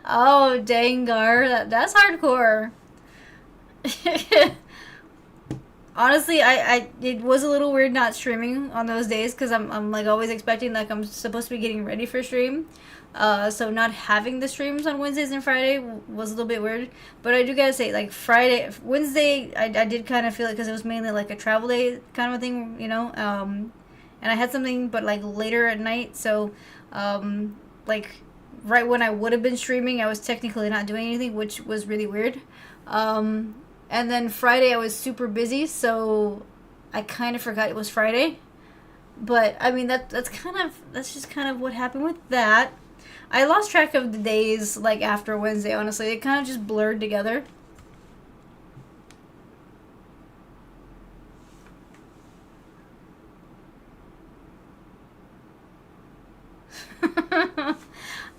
Oh, Dangar. That's hardcore. Honestly, I it was a little weird not streaming on those days because I'm like always expecting like I'm supposed to be getting ready for stream. So not having the streams on Wednesdays and Friday was a little bit weird. But I do gotta say, like Friday, Wednesday, I did kind of feel it because it was mainly like a travel day kind of a thing, you know. And I had something, but like later at night, so like right when I would have been streaming, I was technically not doing anything, which was really weird. And then Friday I was super busy, so I kind of forgot it was Friday. But I mean that's just kind of what happened with that. I lost track of the days like after Wednesday, honestly. They kind of just blurred together.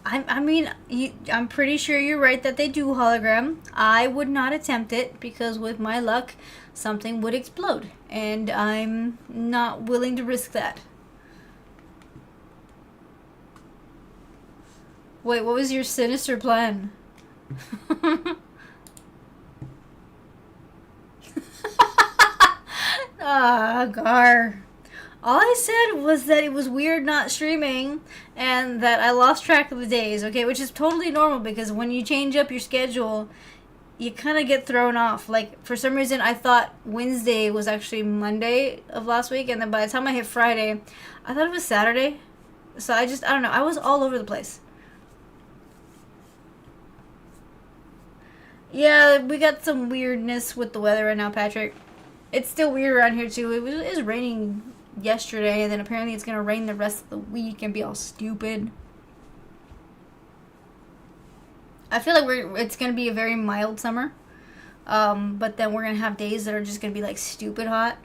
I mean, I'm pretty sure you're right that they do hologram. I would not attempt it because with my luck, something would explode. And I'm not willing to risk that. Wait, what was your sinister plan? Ah, Gar. All I said was that it was weird not streaming and that I lost track of the days, okay? Which is totally normal because when you change up your schedule, you kind of get thrown off. Like, for some reason, I thought Wednesday was actually Monday of last week, and then by the time I hit Friday, I thought it was Saturday. So I don't know. I was all over the place. Yeah, we got some weirdness with the weather right now, Patrick. It's still weird around here, too. It was raining yesterday, and then apparently it's gonna rain the rest of the week and be all stupid. I feel like it's gonna be a very mild summer, but then we're gonna have days that are just gonna be like stupid hot.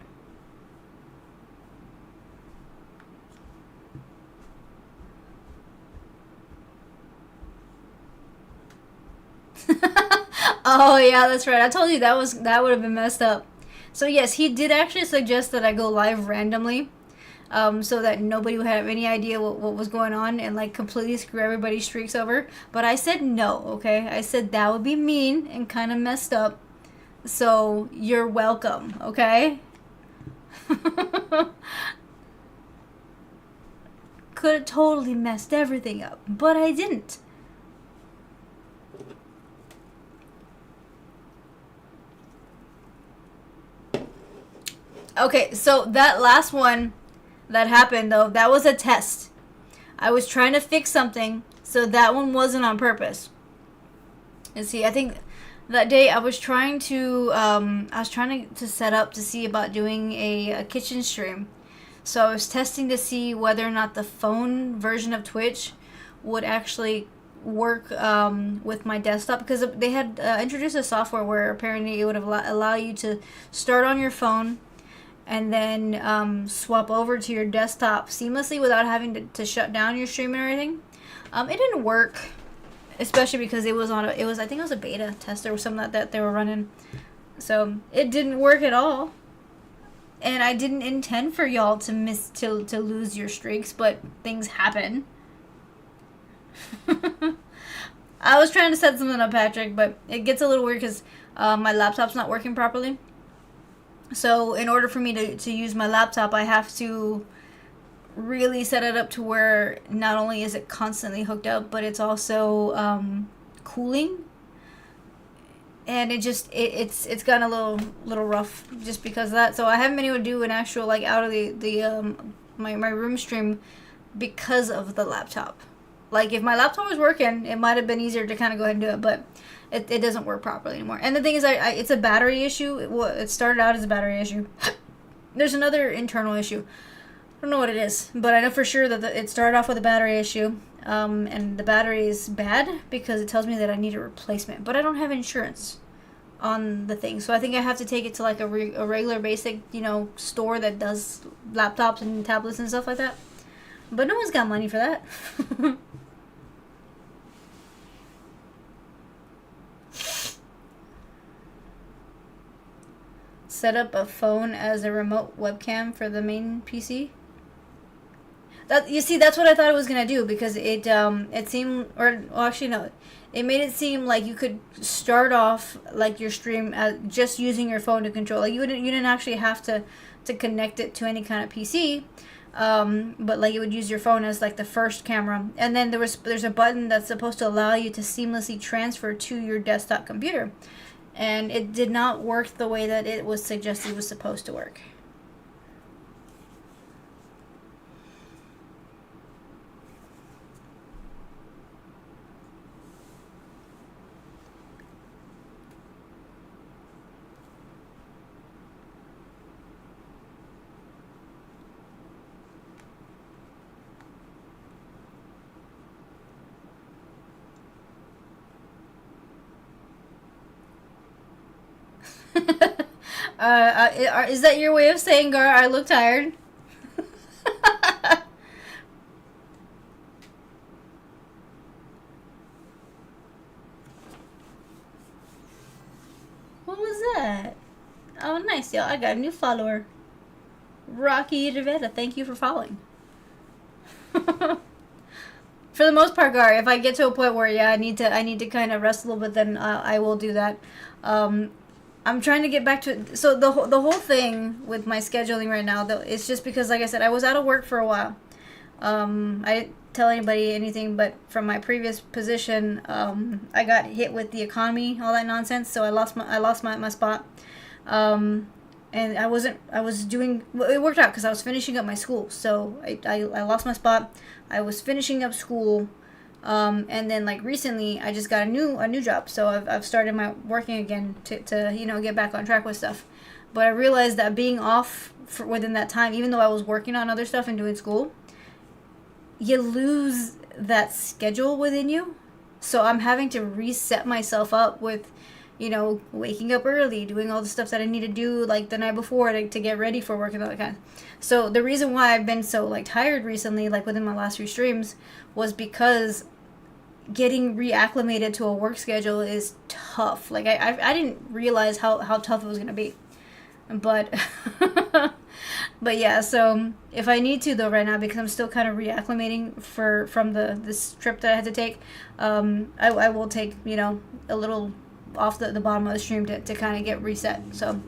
Oh yeah, that's right. I told you that would have been messed up. So yes, he did actually suggest that I go live randomly, so that nobody would have any idea what was going on and like completely screw everybody's streaks over. But I said no, okay? I said that would be mean and kind of messed up. So you're welcome, okay? Could have totally messed everything up, but I didn't. Okay, so that last one that happened though, that was a test. I was trying to fix something, so that one wasn't on purpose. And see, I think that day I was trying to set up to see about doing a kitchen stream. So I was testing to see whether or not the phone version of Twitch would actually work with my desktop, because they had introduced a software where apparently it would allow you to start on your phone and then swap over to your desktop seamlessly without having to shut down your stream and everything. It didn't work, especially because it was I think it was a beta tester or something like that they were running. So it didn't work at all. and I didn't intend for y'all to lose your streaks, but things happen. I was trying to set something up, Patrick, but it gets a little weird because my laptop's not working properly. So in order for me to use my laptop, I have to really set it up to where not only is it constantly hooked up, but it's also cooling. And it's gotten a little rough just because of that. So I haven't been able to do an actual like out of the my room stream because of the laptop. Like if my laptop was working, it might have been easier to kind of go ahead and do it, but it doesn't work properly anymore. And the thing is, it's a battery issue. It started out as a battery issue. There's another internal issue. I don't know what it is, but I know for sure that it started off with a battery issue. And the battery is bad because it tells me that I need a replacement, but I don't have insurance on the thing, so I think I have to take it to like a regular basic, store that does laptops and tablets and stuff like that. But no one's got money for that. Set up a phone as a remote webcam for the main PC. That's what I thought it was gonna do, because it seemed, or well, actually no, it made it seem like you could start off like your stream as just using your phone to control. Like you didn't actually have to connect it to any kind of PC, but like it would use your phone as like the first camera, and then there's a button that's supposed to allow you to seamlessly transfer to your desktop computer, and it did not work the way that it was suggested it was supposed to work. Is that your way of saying, Gar, I look tired? What was that? Oh, nice, y'all. I got a new follower. Rocky Rivera, thank you for following. For the most part, Gar, if I get to a point where I need to kind of rest a little bit, then I will do that. I'm trying to get back to, so the whole thing with my scheduling right now, though, it's just because, like I said, I was out of work for a while. I didn't tell anybody anything, but from my previous position, I got hit with the economy, all that nonsense. So I lost my spot. And I was doing, it worked out because I was finishing up my school. So I lost my spot. I was finishing up school. And then like recently I just got a new job. So I've started my working again to get back on track with stuff. But I realized that being off within that time, even though I was working on other stuff and doing school, you lose that schedule within you. So I'm having to reset myself up with, waking up early, doing all the stuff that I need to do like the night before to get ready for work and all that kind. So the reason why I've been so like tired recently, like within my last few streams, was because getting reacclimated to a work schedule is tough. Like I didn't realize how tough it was gonna be, but but yeah. So if I need to though right now, because I'm still kind of reacclimating from this trip that I had to take, I will take a little off the bottom of the stream to kind of get reset. So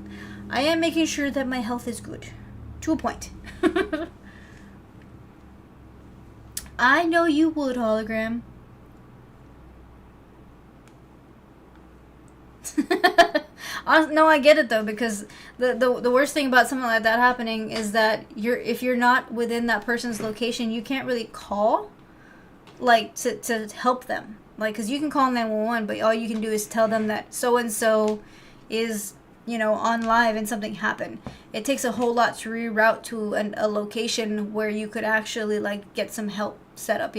I am making sure that my health is good to a point. I know you would, hologram. No, I get it though, because the worst thing about something like that happening is that if you're not within that person's location, you can't really call like to help them. Like, because you can call 911, but all you can do is tell them that so-and-so is, on live and something happened. It takes a whole lot to reroute to a location where you could actually, like, get some help set up,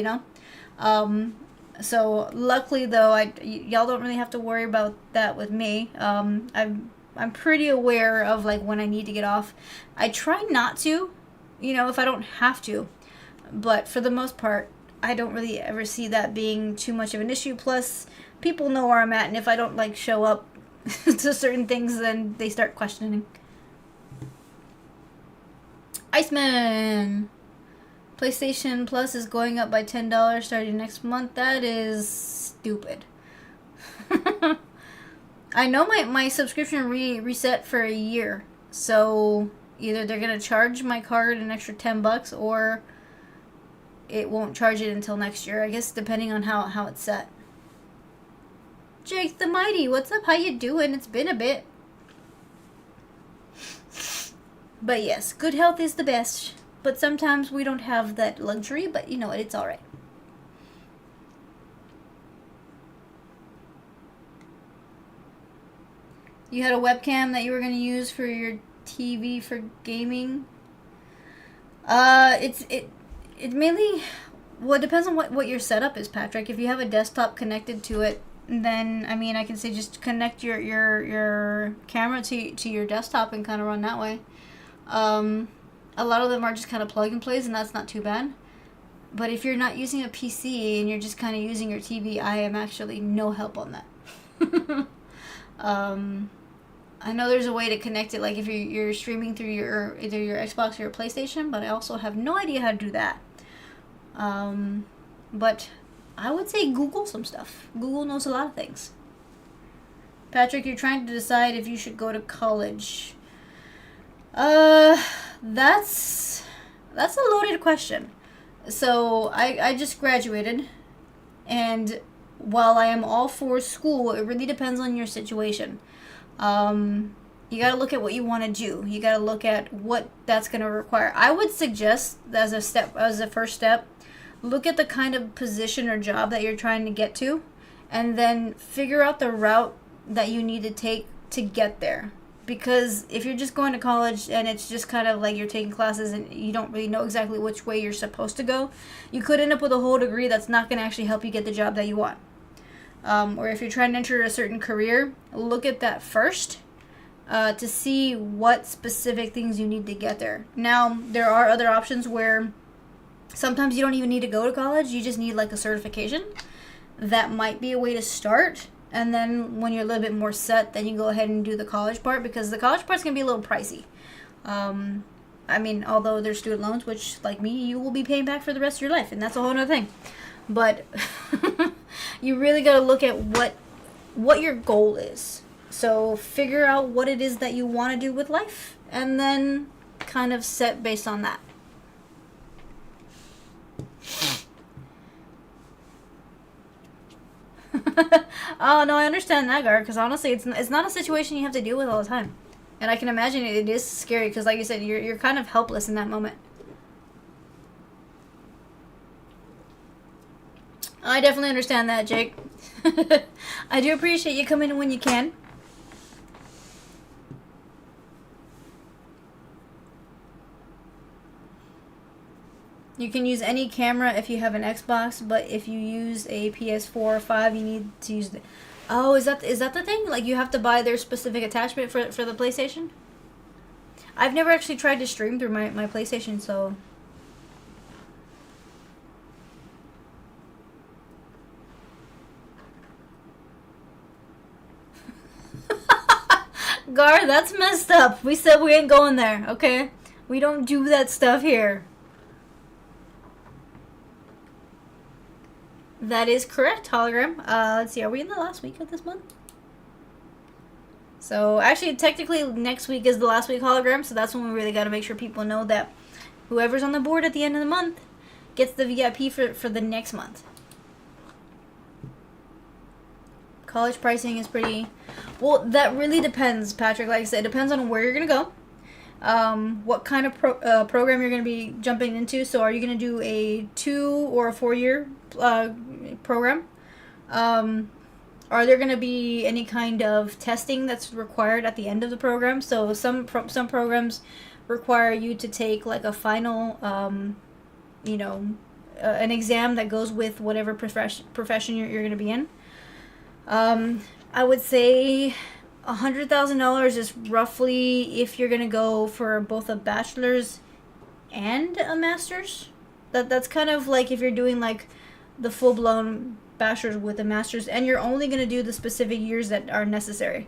So, luckily, though, y'all don't really have to worry about that with me. I'm pretty aware of, like, when I need to get off. I try not to, if I don't have to. But for the most part, I don't really ever see that being too much of an issue. Plus, people know where I'm at, and if I don't like show up to certain things, then they start questioning. Iceman. PlayStation Plus is going up by $10 starting next month. That is stupid. I know my subscription reset for a year. So either they're going to charge my card an extra $10 or it won't charge it until next year. I guess depending on how it's set. Jake the Mighty, what's up? How you doing? It's been a bit. But yes, good health is the best. But sometimes we don't have that luxury, but you know what? It's alright. You had a webcam that you were going to use for your TV for gaming? It mainly... Well, it depends on what your setup is, Patrick. If you have a desktop connected to it, then, I mean, I can say just connect your camera to your desktop and kind of run that way. A lot of them are just kind of plug and plays, and that's not too bad. But if you're not using a PC and you're just kind of using your TV, I am actually no help on that. I know there's a way to connect it, like if you're streaming through either your Xbox or your PlayStation, but I also have no idea how to do that. But I would say Google some stuff. Google knows a lot of things. Patrick, you're trying to decide if you should go to college. That's a loaded question. So I just graduated, and while I am all for school, it really depends on your situation. You gotta look at what you want to do. You gotta look at what that's gonna require. I would suggest as a first step, look at the kind of position or job that you're trying to get to, and then figure out the route that you need to take to get there. Because if you're just going to college and it's just kind of like you're taking classes and you don't really know exactly which way you're supposed to go, you could end up with a whole degree that's not going to actually help you get the job that you want. Or if you're trying to enter a certain career, look at that first to see what specific things you need to get there. Now, there are other options where sometimes you don't even need to go to college. You just need like a certification. That might be a way to start. And then when you're a little bit more set, then you go ahead and do the college part, because the college part's going to be a little pricey. I mean, although there's student loans, which, like me, you will be paying back for the rest of your life, and that's a whole other thing. But you really got to look at what your goal is. So figure out what it is that you want to do with life, and then kind of set based on that. Oh, no, I understand that, Gar, because honestly, it's not a situation you have to deal with all the time. And I can imagine it is scary, because like you said, you're kind of helpless in that moment. I definitely understand that, Jake. I do appreciate you coming in when you can. You can use any camera if you have an Xbox, but if you use a PS4 or 5, you need to use the... Oh, is that the thing? Like, you have to buy their specific attachment for the PlayStation? I've never actually tried to stream through my PlayStation, so... Gar, that's messed up. We said we ain't going there, okay? We don't do that stuff here. That is correct, hologram. Let's see, are we in the last week of this month? So, actually, technically, next week is the last week hologram, so that's when we really got to make sure people know that whoever's on the board at the end of the month gets the VIP for the next month. College pricing is pretty... Well, that really depends, Patrick. Like I said, it depends on where you're going to go. What kind of program you're going to be jumping into. So, are you going to do a 2 or a 4-year program? Are there going to be any kind of testing that's required at the end of the program? So some programs require you to take like a final, an exam that goes with whatever profession you're going to be in. I would say $100,000 is roughly if you're going to go for both a bachelor's and a master's. That's kind of like if you're doing like the full-blown bachelor's with a master's, and you're only going to do the specific years that are necessary.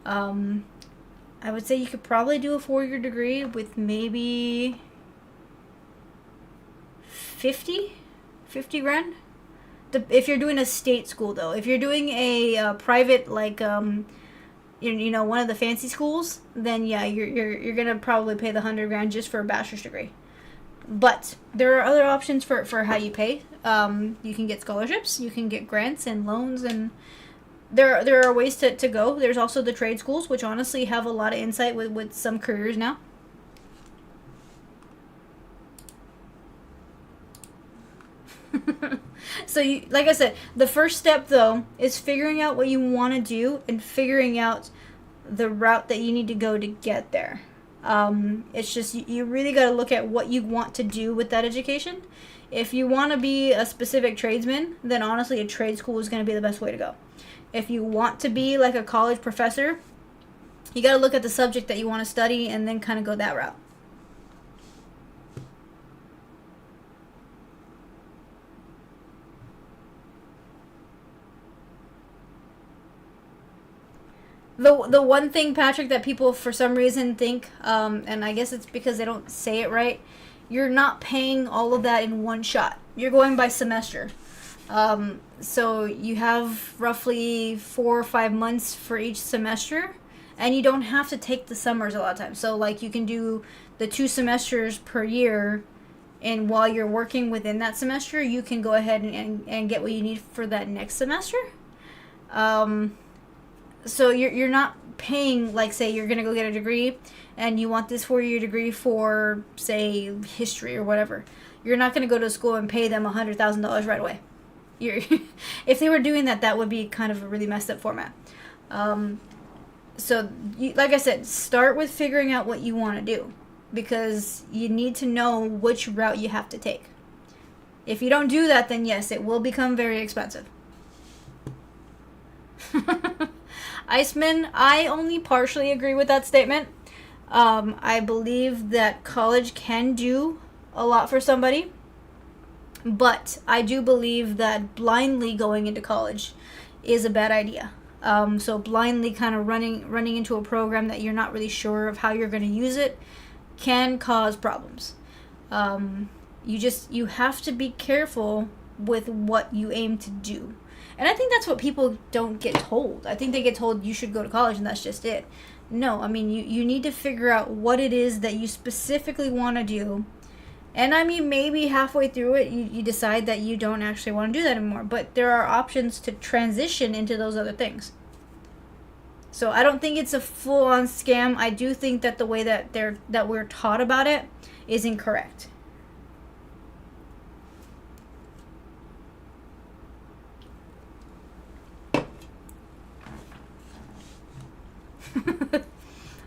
I would say you could probably do a 4-year degree with maybe 50 grand. If you're doing a state school, though, if you're doing a private, like one of the fancy schools, then yeah, you're gonna probably pay the 100 grand just for a bachelor's degree. But there are other options for how you pay. You can get scholarships, you can get grants and loans, and there are ways to go. There's also the trade schools, which honestly have a lot of insight with some careers now. So like I said, the first step though is figuring out what you want to do and figuring out the route that you need to go to get there. It's just you really got to look at what you want to do with that education. If you want to be a specific tradesman, then honestly a trade school is going to be the best way to go. If you want to be like a college professor, you got to look at the subject that you want to study and then kind of go that route. The one thing, Patrick, that people for some reason think, and I guess it's because they don't say it right, you're not paying all of that in one shot. You're going by semester. So you have roughly 4 or 5 months for each semester, and you don't have to take the summers a lot of times. So like you can do the 2 semesters per year, and while you're working within that semester, you can go ahead and get what you need for that next semester. So you're not paying, like, say you're gonna go get a degree and you want this 4-year degree for, say, history or whatever. You're not gonna go to school and pay them $100,000 right away. If they were doing that, that would be kind of a really messed up format. So like I said, start with figuring out what you want to do, because you need to know which route you have to take. If you don't do that, then yes, it will become very expensive. Iceman, I only partially agree with that statement. I believe that college can do a lot for somebody, but I do believe that blindly going into college is a bad idea. So blindly kind of running into a program that you're not really sure of how you're going to use it can cause problems. You have to be careful with what you aim to do. And I think that's what people don't get told. I think they get told you should go to college and that's just it. No, I mean, you need to figure out what it is that you specifically want to do. And I mean, maybe halfway through it, you decide that you don't actually want to do that anymore. But there are options to transition into those other things. So I don't think it's a full-on scam. I do think that the way that we're taught about it is incorrect.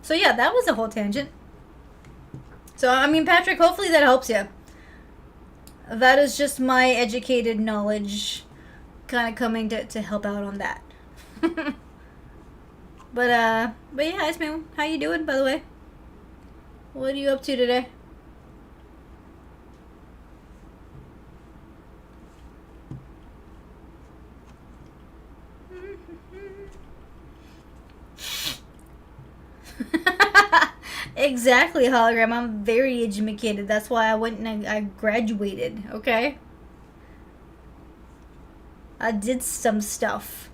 So yeah, that was a whole tangent. So I mean, Patrick, hopefully that helps you. That is just my educated knowledge kind of coming to help out on that. But yeah, Iceman, how you doing, by the way? What are you up to today? Exactly, hologram. I'm very educated. That's why I went and I graduated, okay? I did some stuff.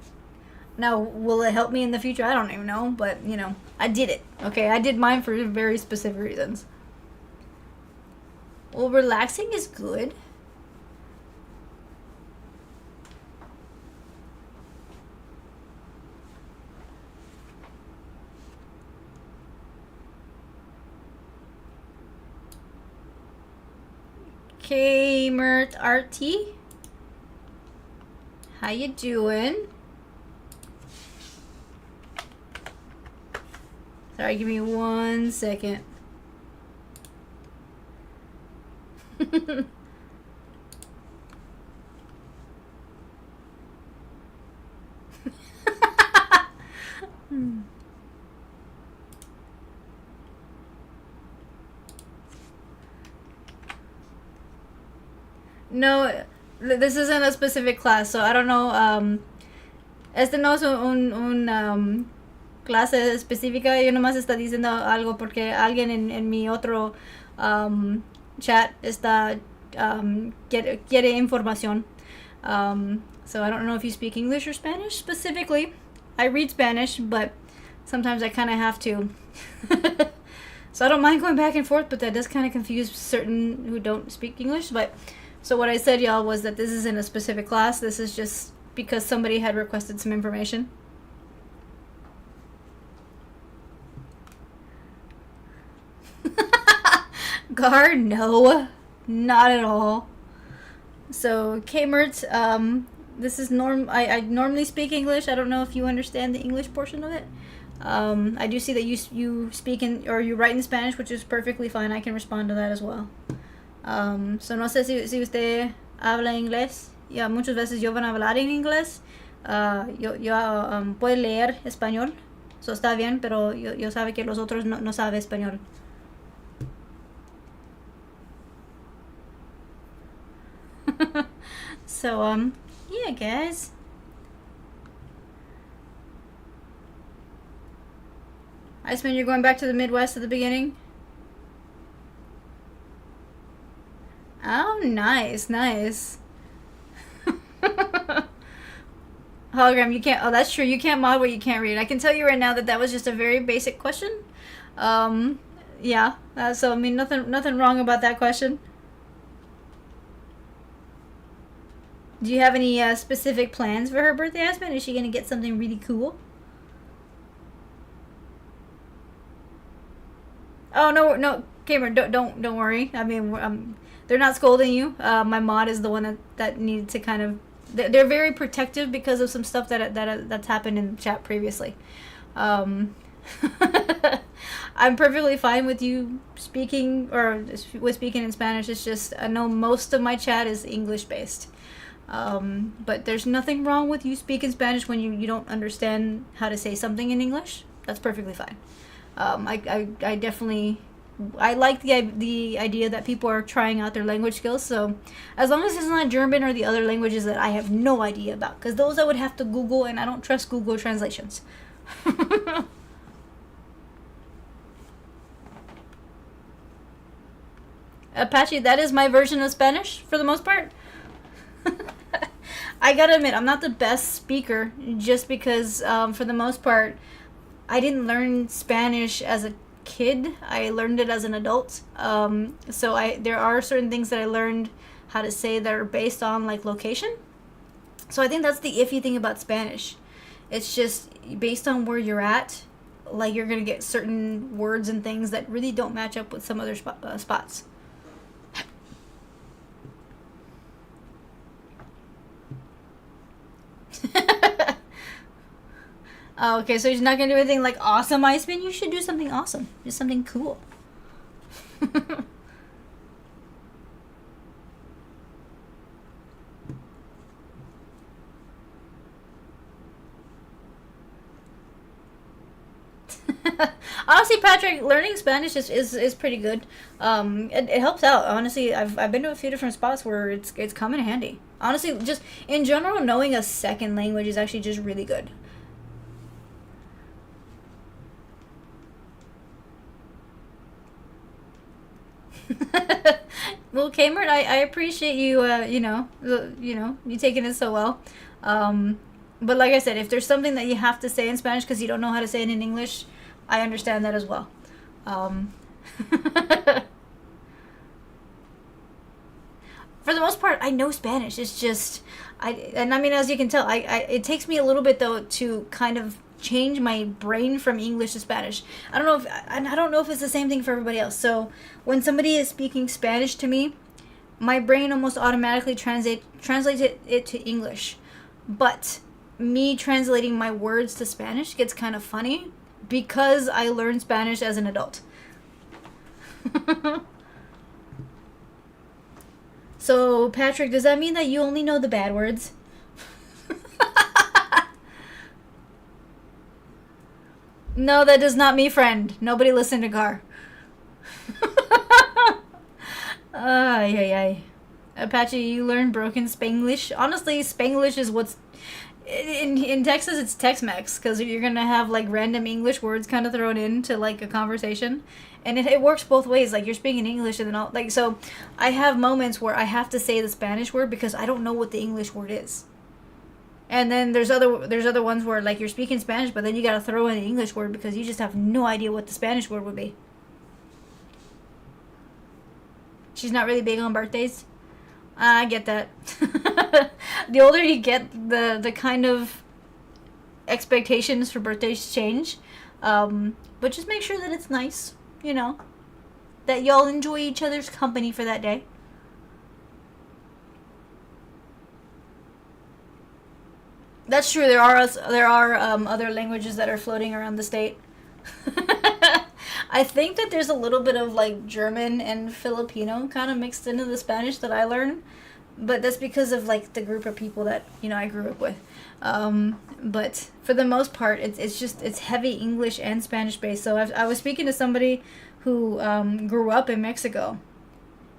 Now, will it help me in the future? I don't even know, but, I did it, okay? I did mine for very specific reasons. Well, relaxing is good. Mert RT, how you doing? Sorry, give me 1 second. No, this isn't a specific class, so I don't know. Este no es un clase específica. Yo nomás está diciendo algo porque alguien en mi otro chat está quiere información. So I don't know if you speak English or Spanish specifically. I read Spanish, but sometimes I kind of have to. So I don't mind going back and forth, but that does kind of confuse certain who don't speak English. But so what I said, y'all, was that this isn't a specific class. This is just because somebody had requested some information. Gar, no, not at all. So Kmart, this is I normally speak English. I don't know if you understand the English portion of it. I do see that you speak in, or you write in Spanish, which is perfectly fine. I can respond to that as well. So no sé si usted habla inglés. Ya muchas veces yo van a hablar en inglés. Yo puedo leer español. So está bien, pero yo sabe que los otros no sabe español. So, yeah, guys. Iceman, you're going back to the Midwest at the beginning? Oh, nice, nice. Hologram, you can't... Oh, that's true. You can't mod what you can't read. I can tell you right now that was just a very basic question. Yeah. So, I mean, nothing wrong about that question. Do you have any specific plans for her birthday, Aspen? Is she gonna get something really cool? Oh no, Cameron, don't worry. I mean, they're not scolding you. My mod is the one that needed to kind of. They're very protective because of some stuff that's happened in chat previously. I'm perfectly fine with you speaking with speaking in Spanish. It's just I know most of my chat is English based. But there's nothing wrong with you speaking Spanish when you don't understand how to say something in English. That's perfectly fine. I definitely like the idea that people are trying out their language skills. So as long as it's not German or the other languages that I have no idea about, because those I would have to Google, and I don't trust Google translations. Apache, that is my version of Spanish for the most part. I gotta admit, I'm not the best speaker just because, for the most part, I didn't learn Spanish as a kid. I learned it as an adult. So there are certain things that I learned how to say that are based on, like, location. So I think that's the iffy thing about Spanish. It's just based on where you're at, like, you're gonna get certain words and things that really don't match up with some other spots. Oh, okay, so he's not gonna do anything like awesome, Iceman? You should do something awesome. Do something cool. Honestly, Patrick, learning Spanish is pretty good. It helps out. Honestly, I've been to a few different spots where it's come in handy. Honestly, just in general, knowing a second language is actually just really good. Well, Kmart, I appreciate you. You taking it so well. But like I said, if there's something that you have to say in Spanish because you don't know how to say it in English, I understand that as well. For the most part, I know Spanish. It's just, I mean, as you can tell, it takes me a little bit though to kind of change my brain from English to Spanish. I don't know if it's the same thing for everybody else. So when somebody is speaking Spanish to me, my brain almost automatically translates it to English. But me translating my words to Spanish gets kind of funny because I learned Spanish as an adult. So, Patrick, does that mean that you only know the bad words? No, that does not mean friend. Nobody listen to Gar. Ay, ay, ay. Apache, you learn broken Spanglish. Honestly, Spanglish is what's... In Texas, it's Tex-Mex, because you're going to have, like, random English words kind of thrown into, like, a conversation. And it works both ways. Like, you're speaking English and then all, like, so I have moments where I have to say the Spanish word because I don't know what the English word is. And then there's other ones where, like, you're speaking Spanish, but then you gotta throw in the English word because you just have no idea what the Spanish word would be. She's not really big on birthdays. I get that. The older you get, the kind of expectations for birthdays change. But just make sure that it's nice, you know, that y'all enjoy each other's company for that day. That's true. There are other languages that are floating around the state. I think that there's a little bit of like German and Filipino kind of mixed into the Spanish that I learned, but that's because of like the group of people that I grew up with. But for the most part, it's heavy English and Spanish based. So I was speaking to somebody who grew up in Mexico,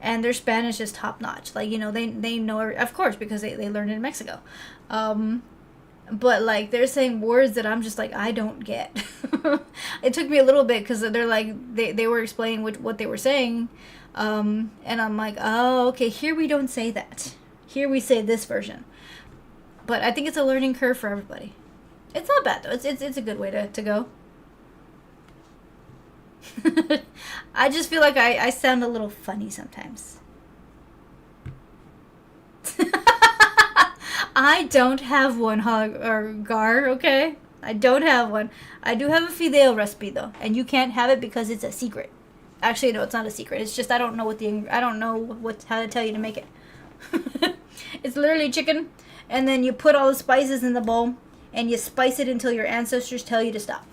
and their Spanish is top notch. Like, they know, of course, because they learned it in Mexico. But like, they're saying words that I'm just like, I don't get. It took me a little bit because they're like, they were explaining what they were saying. And I'm like, oh, okay, here we don't say that. Here we say this version. But I think it's a learning curve for everybody. It's not bad, though. It's a good way to go. I just feel like I sound a little funny sometimes. I don't have one, Gar, okay? I don't have one. I do have a fideo recipe, though. And you can't have it because it's a secret. Actually, no, it's not a secret. It's just I don't know how to tell you to make it. It's literally chicken, and then you put all the spices in the bowl, and you spice it until your ancestors tell you to stop.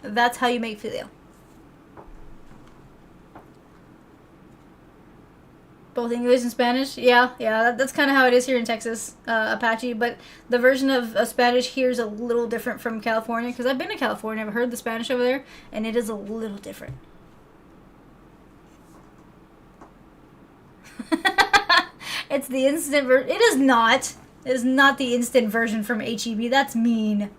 That's how you make fideo. Both English and Spanish? Yeah, that's kind of how it is here in Texas, Apache. But the version of Spanish here is a little different from California, because I've been to California, I've heard the Spanish over there, and it is a little different. It's the instant version. It is not. It is not the instant version from HEB. That's mean.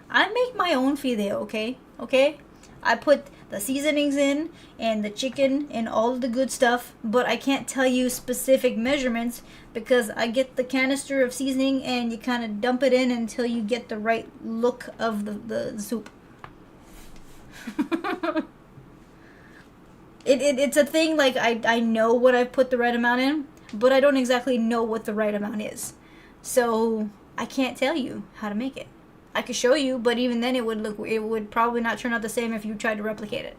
I make my own fideo, okay? Okay? I put the seasonings in, and the chicken, and all of the good stuff, but I can't tell you specific measurements because I get the canister of seasoning and you kind of dump it in until you get the right look of the soup. It's a thing, like, I know what I've put the right amount in, but I don't exactly know what the right amount is. So I can't tell you how to make it. I could show you, but even then it would probably not turn out the same if you tried to replicate it.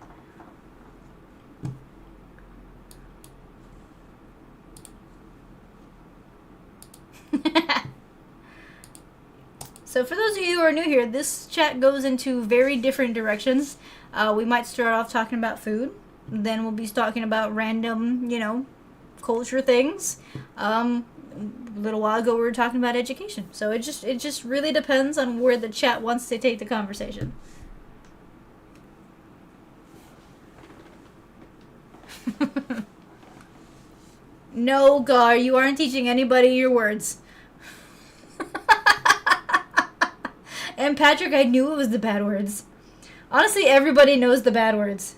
So for those of you who are new here, this chat goes into very different directions. We might start off talking about food. Then we'll be talking about random, culture things. A little while ago we were talking about education. So it just really depends on where the chat wants to take the conversation. No, Gar, you aren't teaching anybody your words. And Patrick, I knew it was the bad words. Honestly, everybody knows the bad words.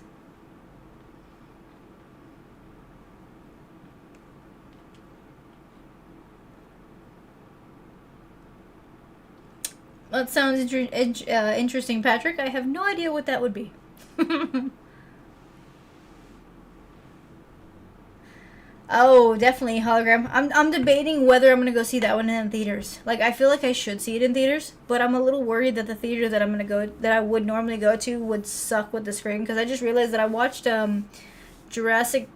That sounds interesting, Patrick. I have no idea what that would be. Oh, definitely hologram. I'm debating whether I'm gonna go see that one in theaters. Like, I feel like I should see it in theaters, but I'm a little worried that the theater that I would normally go to would suck with the screen, because I just realized that I watched Jurassic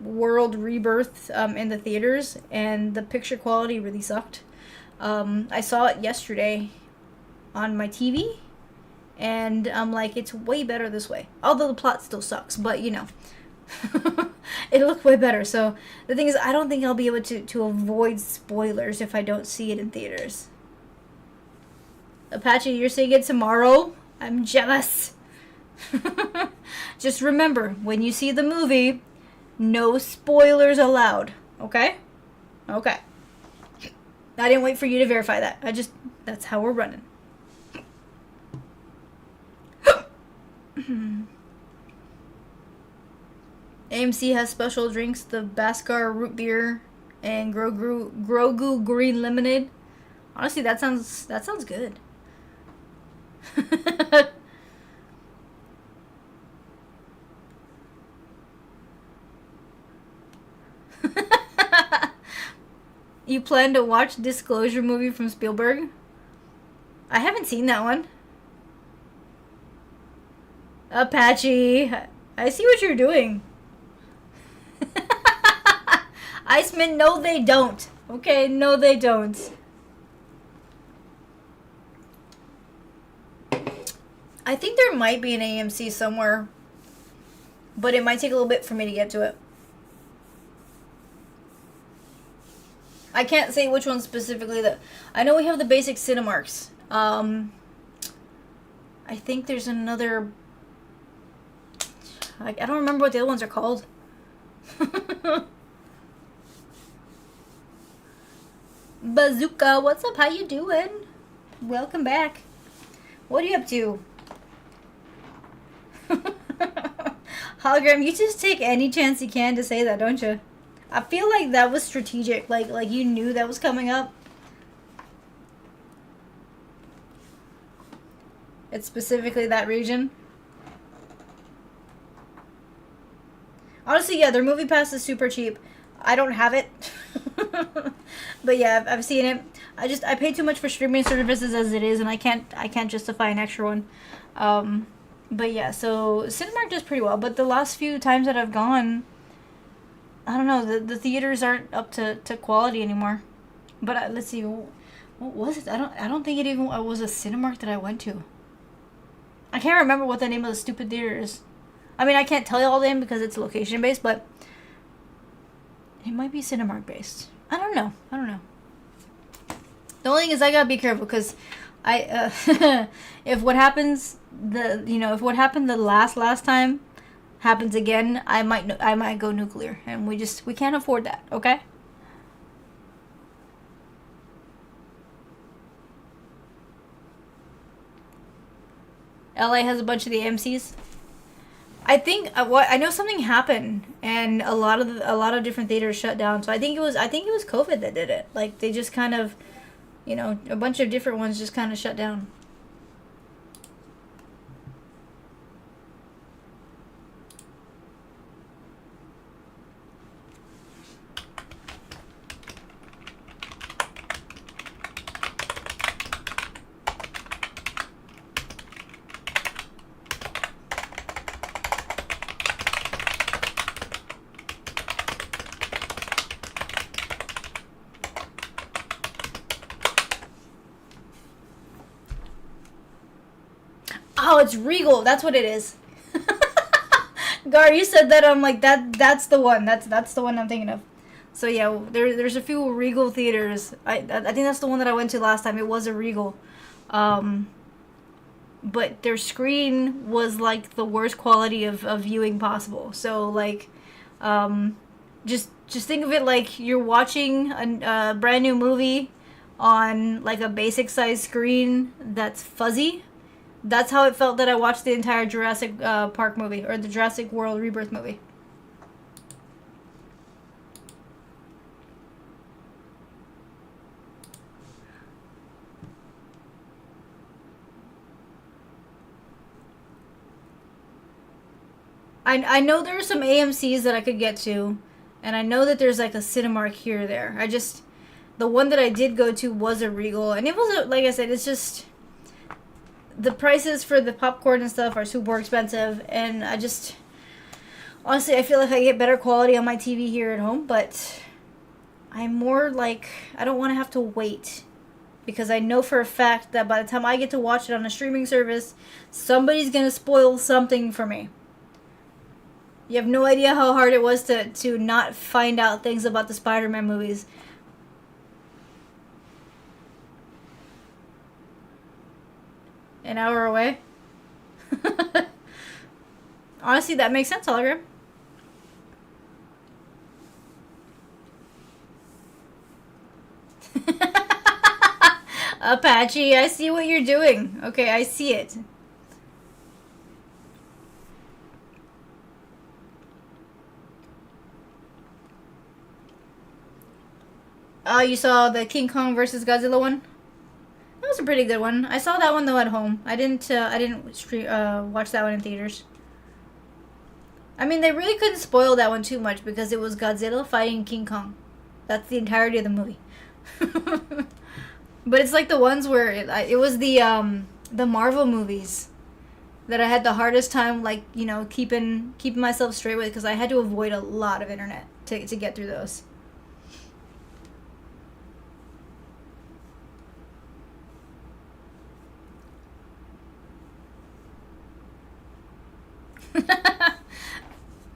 World Rebirth in the theaters, and the picture quality really sucked. I saw it yesterday on my TV, and I'm like, it's way better this way. Although the plot still sucks, but it looked way better. So the thing is, I don't think I'll be able to avoid spoilers if I don't see it in theaters. Apache, you're seeing it tomorrow? I'm jealous. Just remember, when you see the movie, no spoilers allowed. Okay? Okay. I didn't wait for you to verify that. That's how we're running. AMC has special drinks: the Baskar root beer and Grogu green lemonade. Honestly, that sounds good. You plan to watch Disclosure movie from Spielberg? I haven't seen that one. Apache, I see what you're doing. Iceman, no they don't. Okay, no they don't. I think there might be an AMC somewhere, but it might take a little bit for me to get to it. I can't say which one specifically. That I know we have the basic Cinemarks. I think there's another. I don't remember what the other ones are called. Bazooka, what's up? How you doing? Welcome back. What are you up to? Hologram, you just take any chance you can to say that, don't you? I feel like that was strategic. Like you knew that was coming up. It's specifically that region. Honestly, yeah, their movie pass is super cheap. I don't have it. But yeah, I've seen it. I pay too much for streaming services as it is, and I can't justify an extra one. But yeah, so Cinemark does pretty well. But the last few times that I've gone, I don't know, the theaters aren't up to quality anymore. But let's see, what was it? I don't think it even was a Cinemark that I went to. I can't remember what the name of the stupid theater is. I mean, I can't tell you all the name because it's location based, but it might be Cinemark based. I don't know. The only thing is I gotta be careful because if what happens if what happened the last time happens again, I might go nuclear, and we can't afford that. Okay. LA has a bunch of the AMCs. I think I know something happened, and a lot of different theaters shut down. So I think it was COVID that did it. Like they just kind of, a bunch of different ones just kind of shut down. Oh, it's Regal. That's what it is. Gar, you said that. I'm like that's the one. That's the one I'm thinking of. So yeah, there's a few Regal theaters. I think that's the one that I went to last time. It was a Regal. But their screen was like the worst quality of viewing possible. So like, just think of it like you're watching a brand new movie on like a basic size screen that's fuzzy. That's how it felt that I watched the entire Jurassic Park movie, or the Jurassic World Rebirth movie. I know there are some AMCs that I could get to, and I know that there's like a Cinemark here or there. The one that I did go to was a Regal, and it was like I said, it's just the prices for the popcorn and stuff are super expensive, and honestly I feel like I get better quality on my TV here at home, but I'm more like I don't want to have to wait, because I know for a fact that by the time I get to watch it on a streaming service, somebody's gonna spoil something for me. You have no idea how hard it was to not find out things about the Spider-Man movies. An hour away? Honestly, that makes sense, Hologram. Apache, I see what you're doing. Okay, I see it. Oh, you saw the King Kong versus Godzilla one? That was a pretty good one. I saw that one though at home. I didn't watch that one in theaters. I mean, they really couldn't spoil that one too much because it was Godzilla fighting King Kong. That's the entirety of the movie. But it's like the ones where it was the Marvel movies that I had the hardest time, like, you know, keeping myself straight with, because I had to avoid a lot of internet to get through those.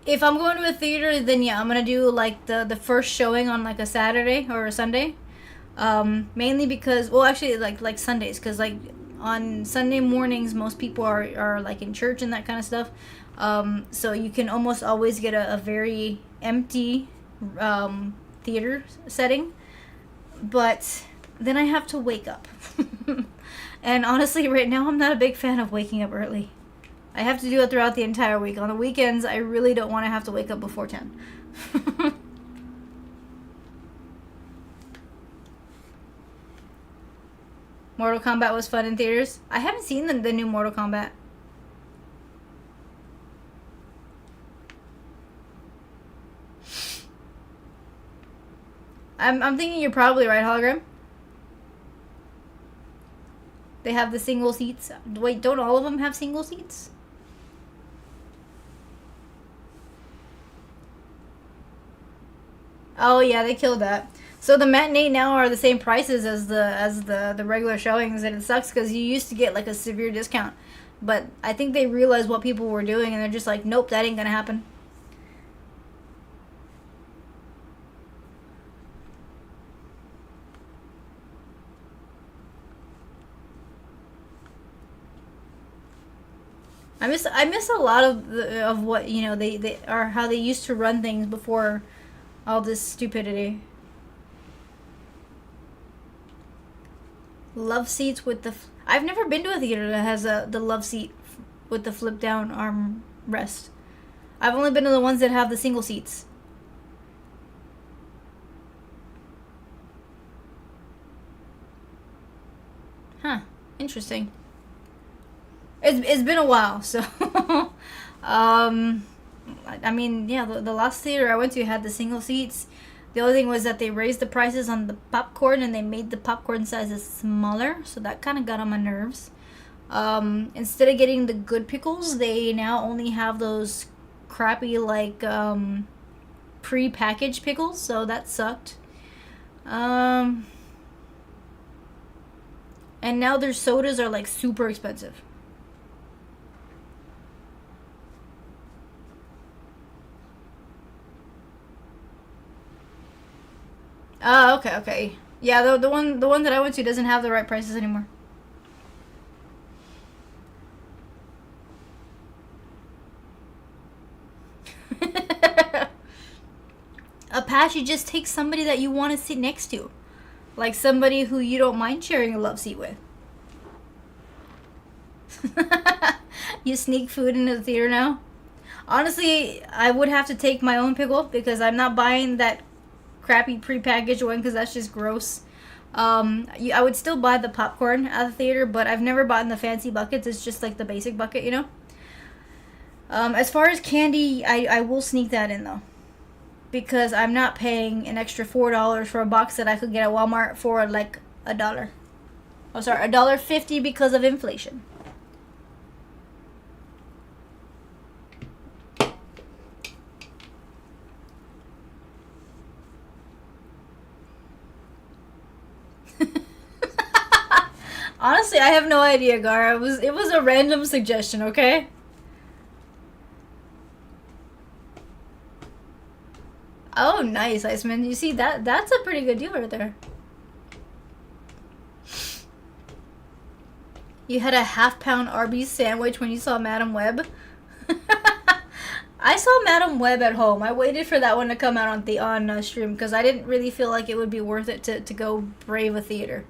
If I'm going to a theater, then yeah, I'm gonna do like the first showing on like a Saturday or a Sunday. Mainly because, well, actually like Sundays, because like on Sunday mornings most people are like in church and that kind of stuff. So you can almost always get a very empty theater setting, but then I have to wake up. And honestly, right now I'm not a big fan of waking up early. I have to do it throughout the entire week. On the weekends, I really don't want to have to wake up before 10. Mortal Kombat was fun in theaters. I haven't seen the new Mortal Kombat. I'm thinking you're probably right, Hologram. They have the single seats. Wait, don't all of them have single seats? Oh yeah, they killed that. So the matinee now are the same prices as the regular showings, and it sucks because you used to get like a severe discount, but I think they realized what people were doing, and they're just like, nope, that ain't gonna happen. I miss a lot of what, you know, they are, how they used to run things before all this stupidity. Love seats with the. I've never been to a theater that has the love seat with the flip down arm rest. I've only been to the ones that have the single seats. Huh. Interesting. It's been a while, so. I mean, yeah, the last theater I went to had the single seats. The only thing was that they raised the prices on the popcorn, and they made the popcorn sizes smaller, so that kind of got on my nerves. Instead of getting the good pickles, they now only have those crappy, like, pre-packaged pickles, so that sucked. And now their sodas are, like, super expensive. Oh, okay, okay. Yeah, the one that I went to doesn't have the right prices anymore. Apache, just take somebody that you want to sit next to. Like somebody who you don't mind sharing a love seat with. You sneak food into the theater now? Honestly, I would have to take my own pickle because I'm not buying that crappy prepackaged one because that's just gross. I would still buy the popcorn at the theater, but I've never bought the fancy buckets. It's just like the basic bucket, you know? As far as candy, I will sneak that in though. Because I'm not paying an extra $4 for a box that I could get at Walmart for like $1. Oh, sorry, $1.50 because of inflation. Honestly, I have no idea, Gar. It was a random suggestion, okay? Oh, nice, Iceman. You see, that's a pretty good deal right there. You had a half-pound Arby's sandwich when you saw Madam Web? I saw Madam Web at home. I waited for that one to come out on stream because I didn't really feel like it would be worth it to go brave a theater.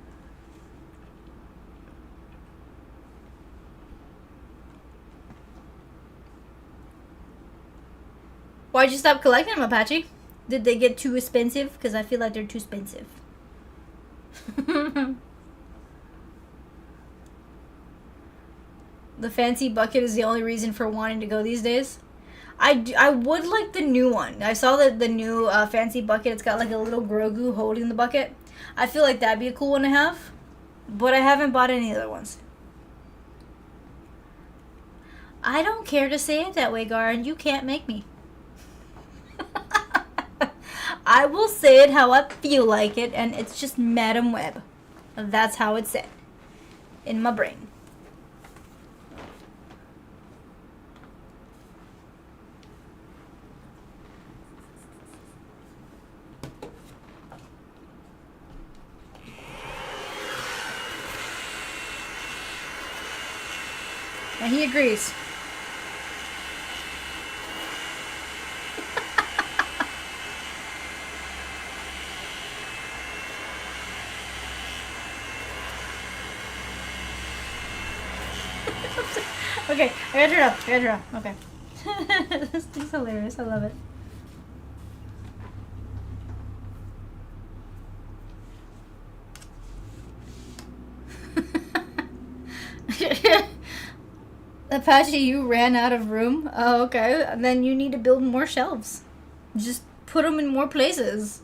Why'd you stop collecting them, Apache? Did they get too expensive? Because I feel like they're too expensive. The fancy bucket is the only reason for wanting to go these days. I would like the new one. I saw the new fancy bucket. It's got like a little Grogu holding the bucket. I feel like that'd be a cool one to have. But I haven't bought any other ones. I don't care to say it that way, Gar, and you can't make me. I will say it how I feel like it, and it's just Madam Web. That's how it's said. In my brain. And he agrees. Okay, I gotta turn up. Okay. This thing's hilarious. I love it. Apache, you ran out of room? Oh, okay. And then you need to build more shelves. Just put them in more places.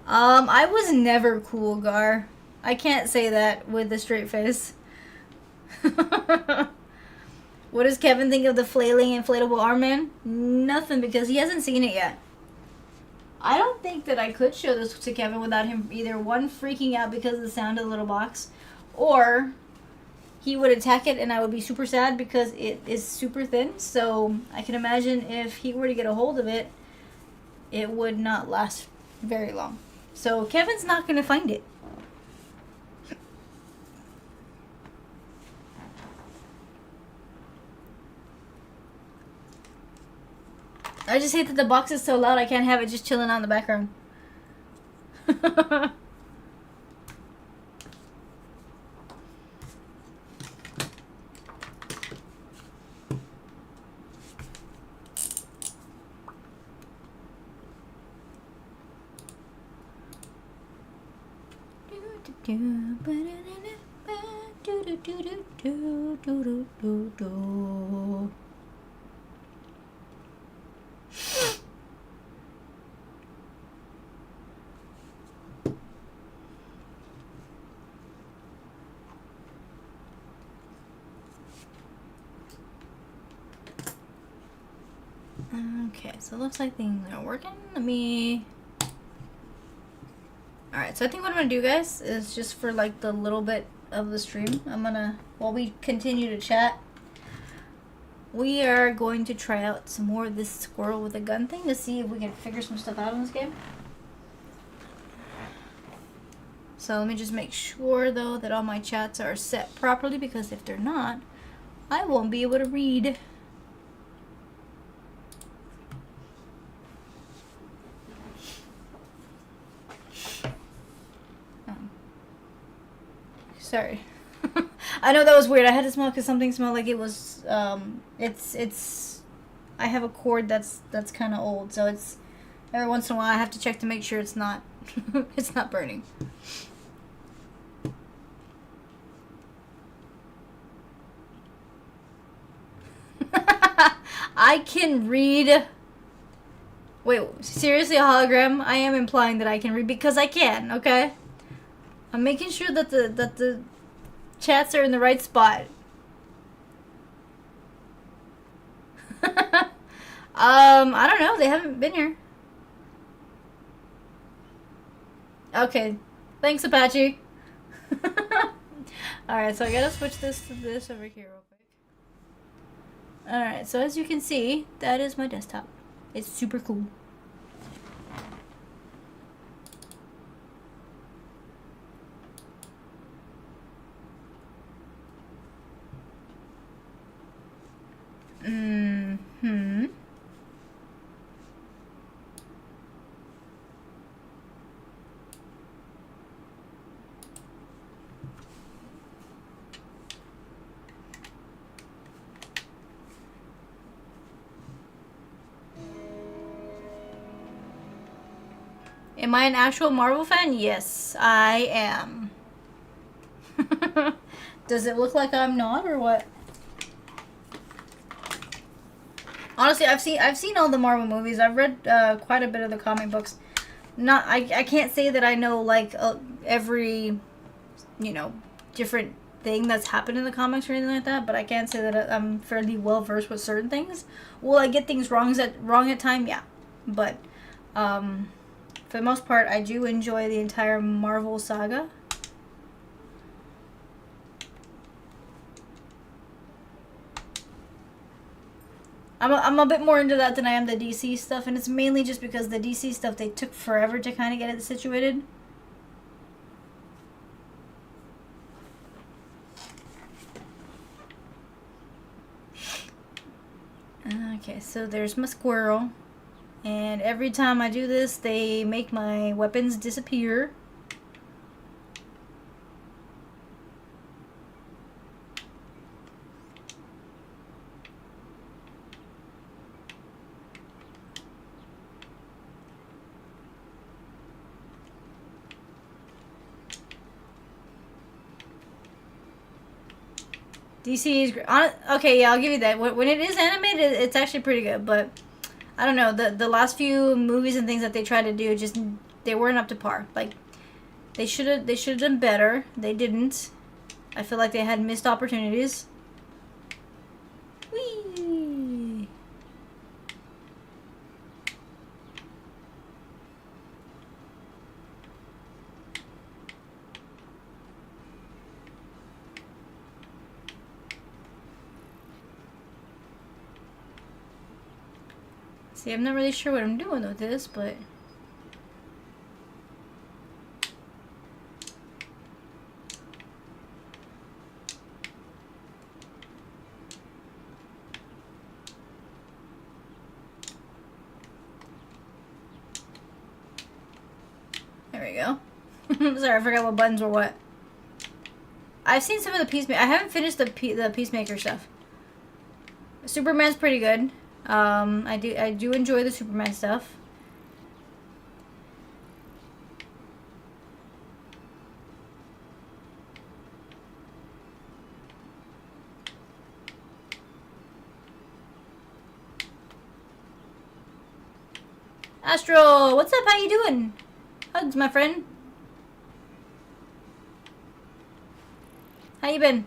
I was never cool, Gar. I can't say that with a straight face. What does Kevin think of the flailing inflatable arm man? Nothing, because he hasn't seen it yet. I don't think that I could show this to Kevin without him either one freaking out because of the sound of the little box, or he would attack it and I would be super sad because it is super thin. So I can imagine if he were to get a hold of it, it would not last very long. So Kevin's not going to find it. I just hate that the box is so loud I can't have it just chilling out in the background. Okay, so it looks like things are working. Let me... Alright, so I think what I'm gonna do, guys, is just for like the little bit of the stream, I'm gonna, while we continue to chat, we are going to try out some more of this squirrel with a gun thing to see if we can figure some stuff out in this game. So let me just make sure, though, that all my chats are set properly, because if they're not, I won't be able to read. Sorry. I know that was weird. I had to smell because something smelled like it was, it's, I have a cord that's kind of old, so it's, every once in a while I have to check to make sure it's not, it's not burning. I can read. Wait, seriously, a hologram? I am implying that I can read because I can, okay? I'm making sure that the chats are in the right spot. I don't know. They haven't been here. Okay. Thanks, Apache. Alright, so I gotta switch this to this over here real quick. Alright, so as you can see, that is my desktop. It's super cool. Mm-hmm. Am I an actual Marvel fan? Yes, I am. Does it look like I'm not, or what? Honestly, I've seen all the Marvel movies. I've read quite a bit of the comic books. Not I can't say that I know like every, you know, different thing that's happened in the comics or anything like that, but I can say that I'm fairly well versed with certain things. Will I get things wrong at time? Yeah, but for the most part, I do enjoy the entire Marvel saga. I'm a bit more into that than I am the DC stuff, and it's mainly just because the DC stuff, they took forever to kind of get it situated. Okay, so there's my squirrel, and every time I do this, they make my weapons disappear. DC is great. Okay, yeah, I'll give you that. When it is animated, it's actually pretty good. But I don't know, the last few movies and things that they tried to do, just they weren't up to par. Like they should have done better. They didn't. I feel like they had missed opportunities. Whee! See, I'm not really sure what I'm doing with this, but there we go. Sorry, I forgot what buttons were what. I've seen some of the Peacemaker. I haven't finished the Peacemaker stuff. Superman's pretty good. I do enjoy the Superman stuff. Astro, what's up? How you doing? Hugs, my friend. How you been?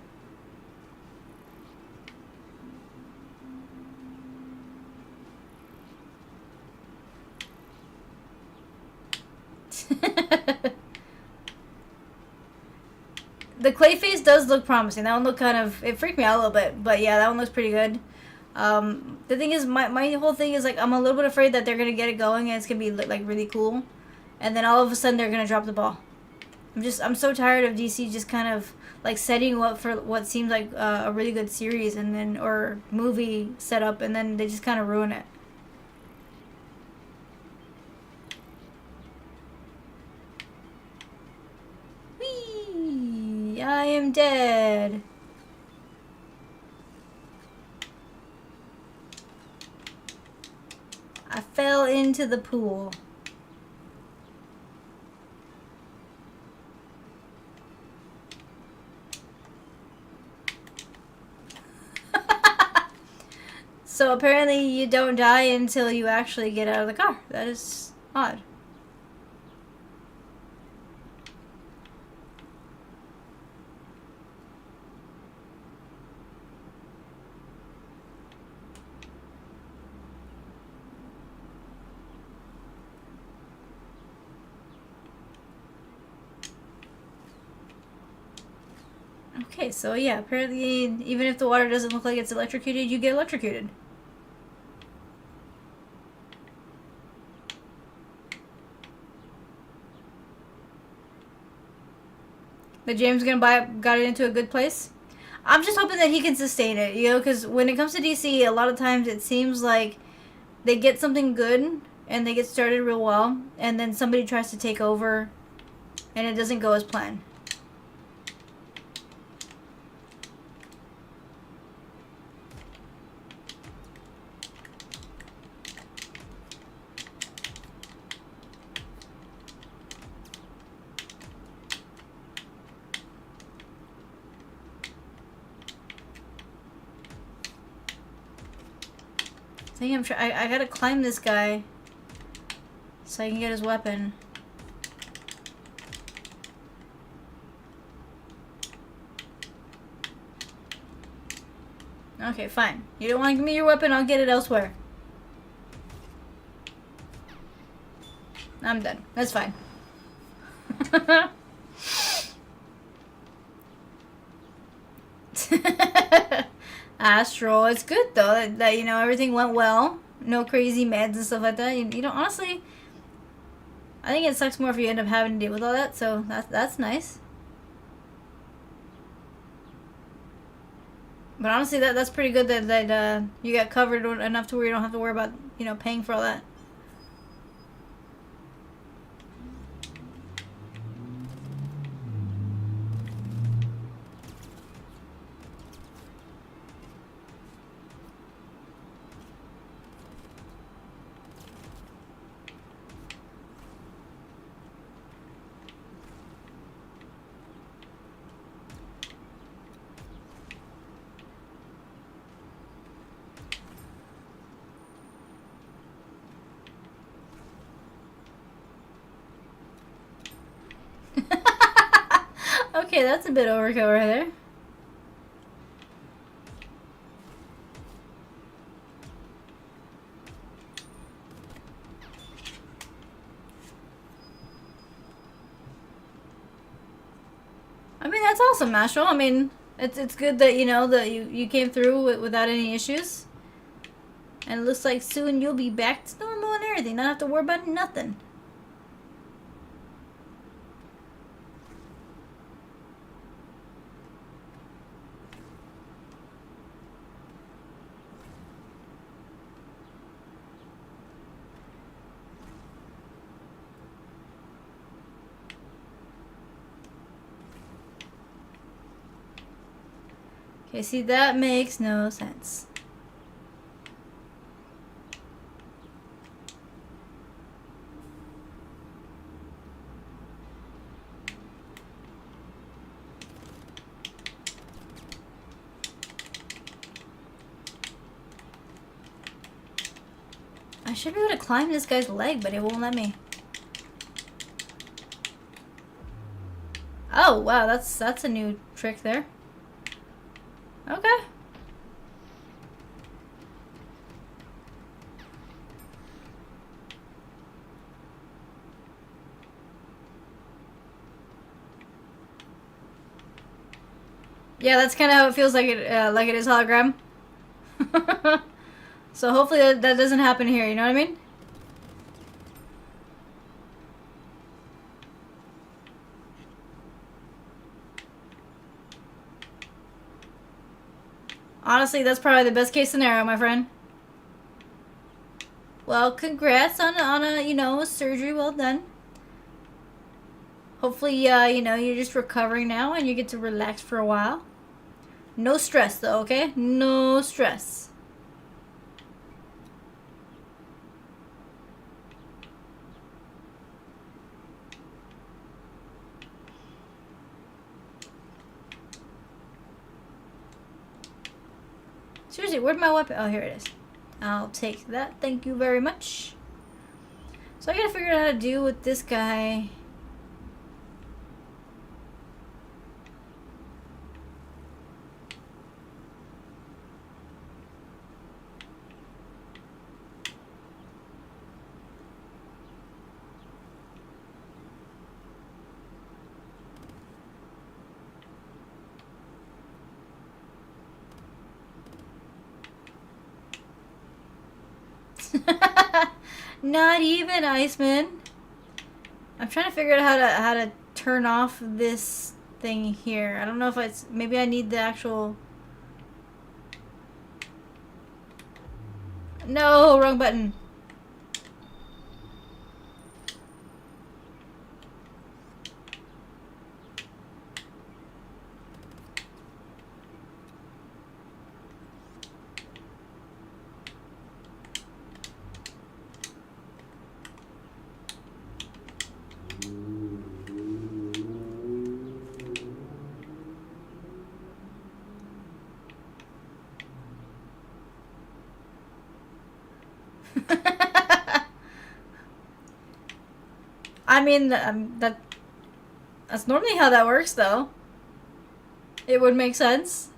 The Clayface does look promising. That one looked kind of... It freaked me out a little bit. But yeah, that one looks pretty good. The thing is, my whole thing is, like, I'm a little bit afraid that they're going to get it going and it's going to be, like, really cool. And then all of a sudden they're going to drop the ball. I'm so tired of DC just kind of, like, setting you up for what seems like a really good series and then... Or movie setup, and then they just kind of ruin it. I am dead. I fell into the pool. So apparently you don't die until you actually get out of the car. That is odd. Okay, so yeah, apparently even if the water doesn't look like it's electrocuted, you get electrocuted. That James got it into a good place. I'm just hoping that he can sustain it, you know, because when it comes to DC, a lot of times it seems like they get something good and they get started real well, and then somebody tries to take over and it doesn't go as planned. think I gotta climb this guy so I can get his weapon. Okay, fine. You don't want to give me your weapon, I'll get it elsewhere. I'm done. That's fine. Astral. It's good though that you know everything went well. No crazy meds and stuff like that. You know, honestly, I think it sucks more if you end up having to deal with all that. So that's nice. But honestly, that's pretty good that you got covered enough to where you don't have to worry about paying for all that. Okay, that's a bit overkill right there. I mean, that's awesome, Mashal. I mean, it's good that that you came through without any issues. And it looks like soon you'll be back to normal and everything. Not have to worry about nothing. Okay, see, that makes no sense. I should be able to climb this guy's leg, but it won't let me. Oh, wow, that's a new trick there. Okay. Yeah, that's kind of how it feels like it is hologram. So hopefully that doesn't happen here, you know what I mean? Honestly, that's probably the best case scenario, my friend. Well, congrats on a surgery well done. Hopefully, you're just recovering now and you get to relax for a while. No stress though, okay? No stress. Seriously, where'd my weapon? Oh, here it is. I'll take that. Thank you very much. So I gotta figure out how to deal with this guy. Not even, Iceman. I'm trying to figure out how to turn off this thing here. I don't know if it's maybe I need the actual. No, wrong button. I mean, that's normally how that works, though. It would make sense.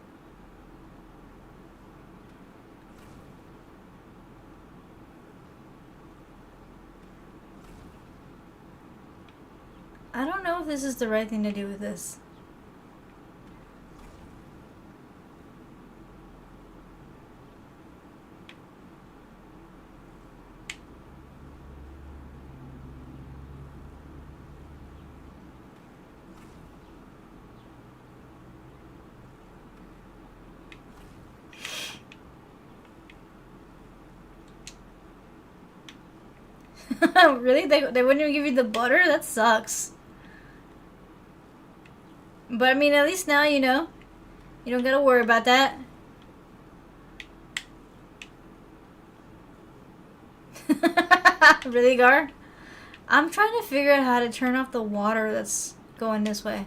I don't know if this is the right thing to do with this. Really? They wouldn't even give you the butter? That sucks. But I mean, at least now you know. You don't gotta worry about that. Really, Gar? I'm trying to figure out how to turn off the water that's going this way.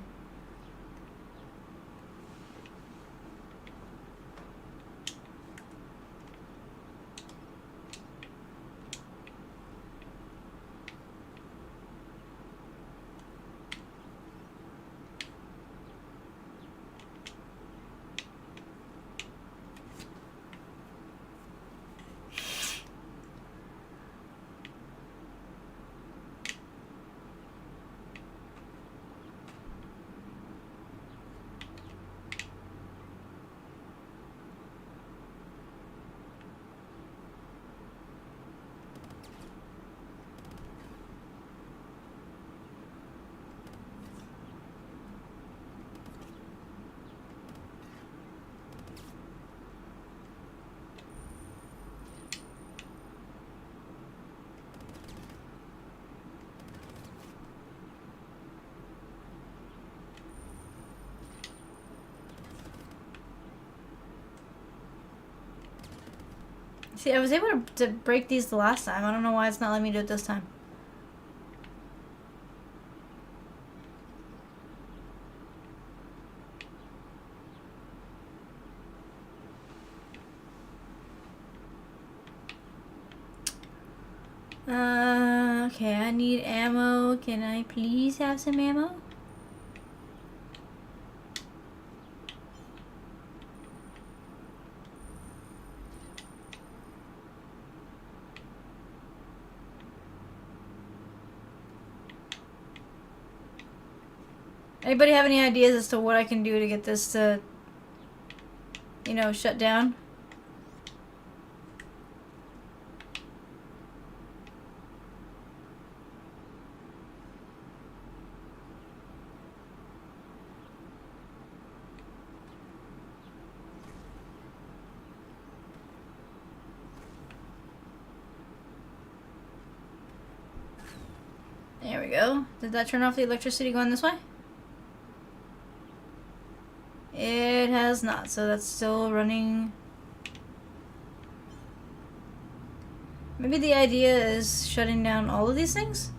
See, I was able to break these the last time. I don't know why it's not letting me do it this time. Okay, I need ammo. Can I please have some ammo? Anybody have any ideas as to what I can do to get this to, you know, shut down? There we go. Did that turn off the electricity going this way? It has not, so that's still running. Maybe the idea is shutting down all of these things?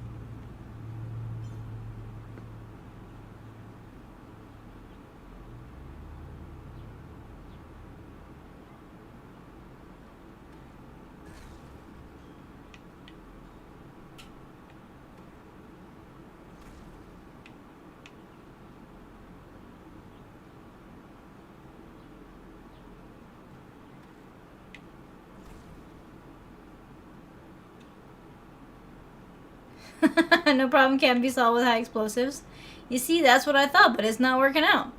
No problem can be solved with high explosives. You see, that's what I thought, but it's not working out.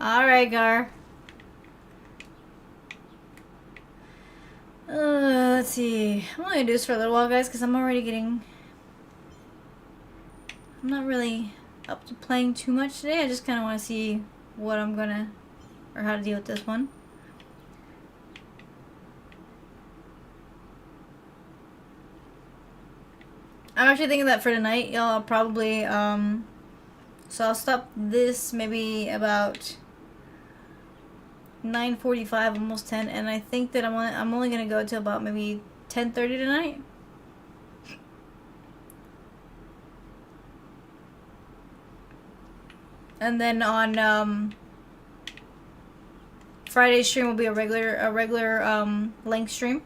Alright, Gar. Let's see. I'm only gonna do this for a little while, guys, because I'm already getting... I'm not really up to playing too much today. I just kind of want to see what I'm gonna... or how to deal with this one. I'm actually thinking that for tonight, y'all, I'll probably, so I'll stop this maybe about 9:45, almost 10, and I think that I'm only gonna go to about maybe 10:30 tonight. And then on Friday's stream will be a regular length stream.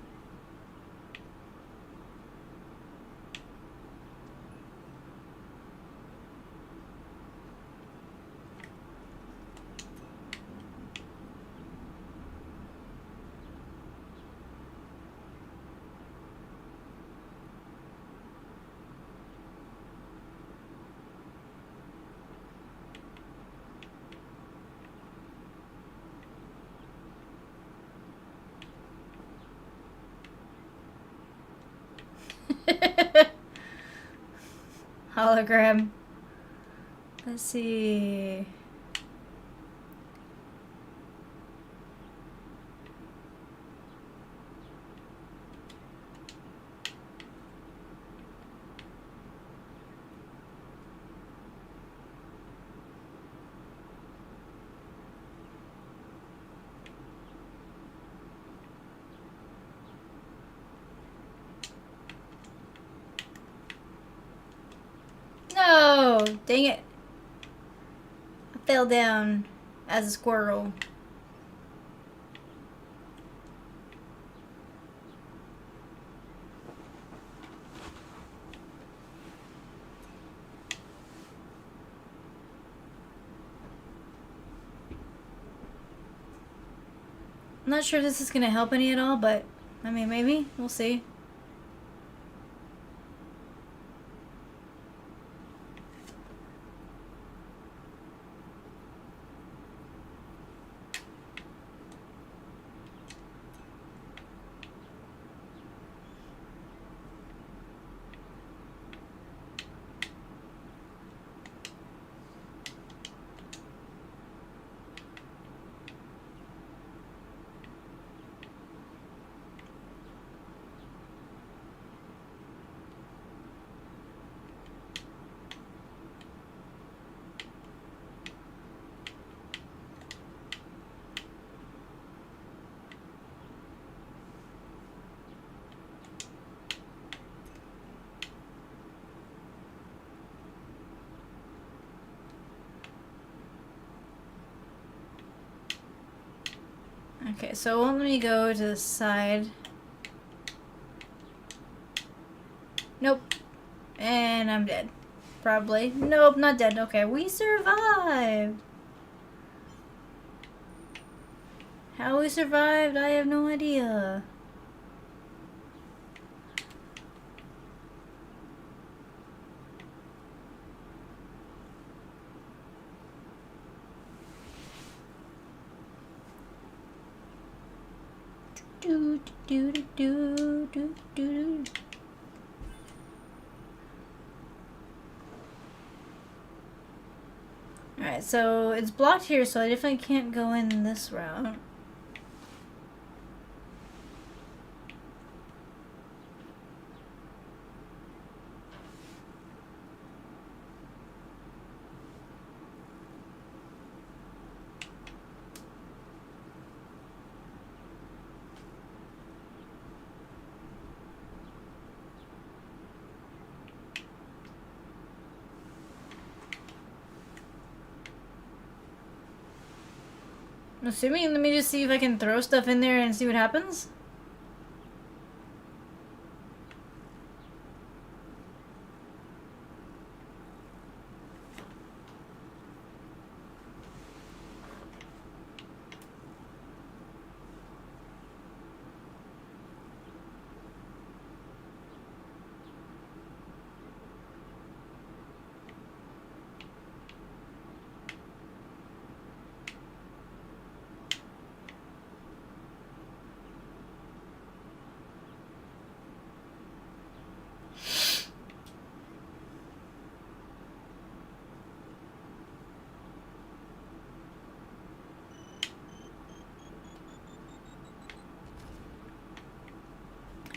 Hologram. Let's see. No! Dang it. I fell down as a squirrel. I'm not sure if this is gonna help any at all, but I mean, maybe. We'll see. Okay, so let me go to the side. Nope. And I'm dead. Probably. Nope, not dead. Okay, we survived. How we survived, I have no idea. Do do do do do do. Alright, so it's blocked here, so I definitely can't go in this route. I'm assuming, let me just see if I can throw stuff in there and see what happens.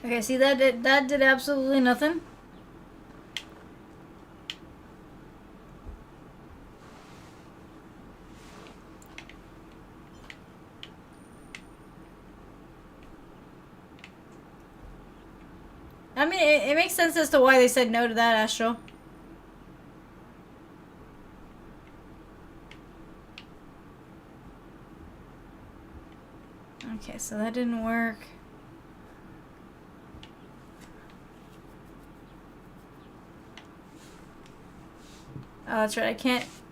Okay, see that did absolutely nothing. I mean, it makes sense as to why they said no to that, Astro. Okay, so that didn't work. Oh, that's right.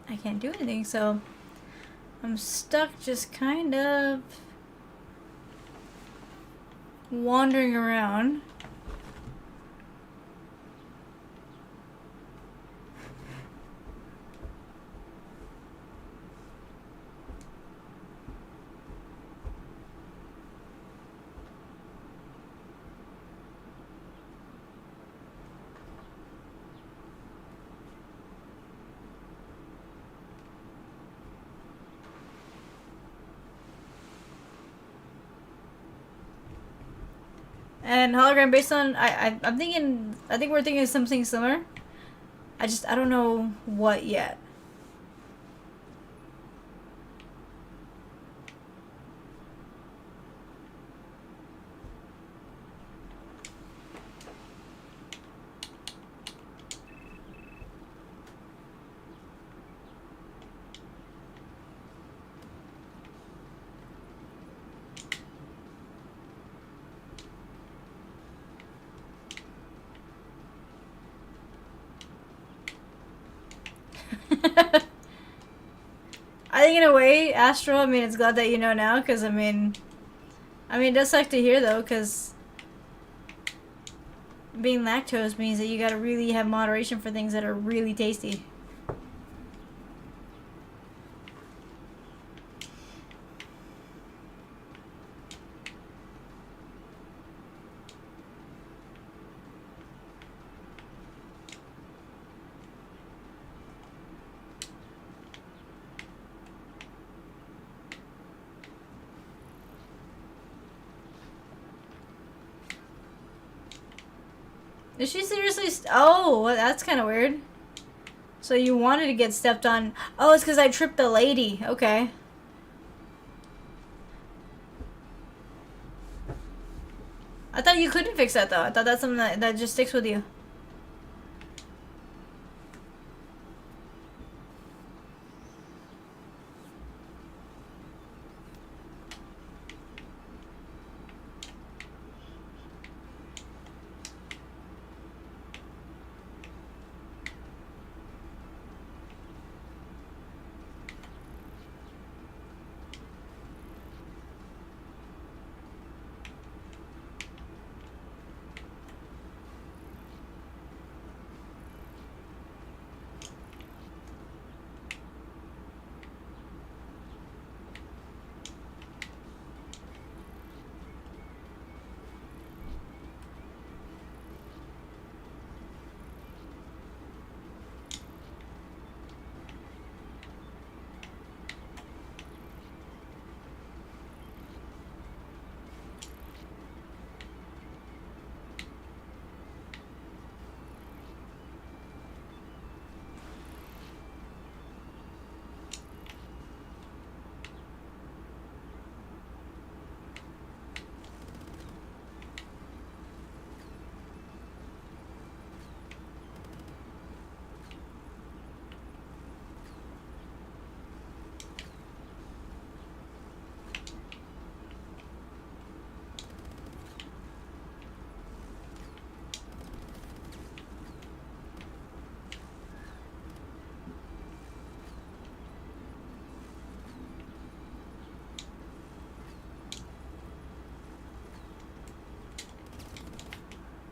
I can't do anything, so I'm stuck just kind of wandering around. And hologram based on I'm thinking I think we're thinking of something similar. I don't know what yet. I think in a way, Astro, I mean, it's glad that you know now, because it does suck to hear though, because being lactose means that you gotta really have moderation for things that are really tasty. Is she seriously? Oh, well, that's kind of weird. So you wanted to get stepped on? Oh, it's because I tripped the lady. Okay. I thought you couldn't fix that though. I thought that's something that just sticks with you.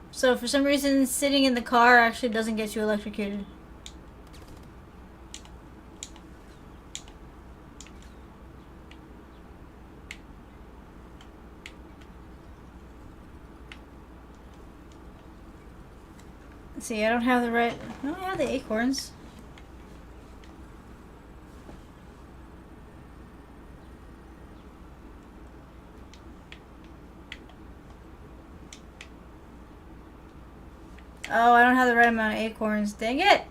So for some reason, sitting in the car actually doesn't get you electrocuted. Let's see, I don't have the right. I don't have the acorns. Oh, I don't have the right amount of acorns. Dang it!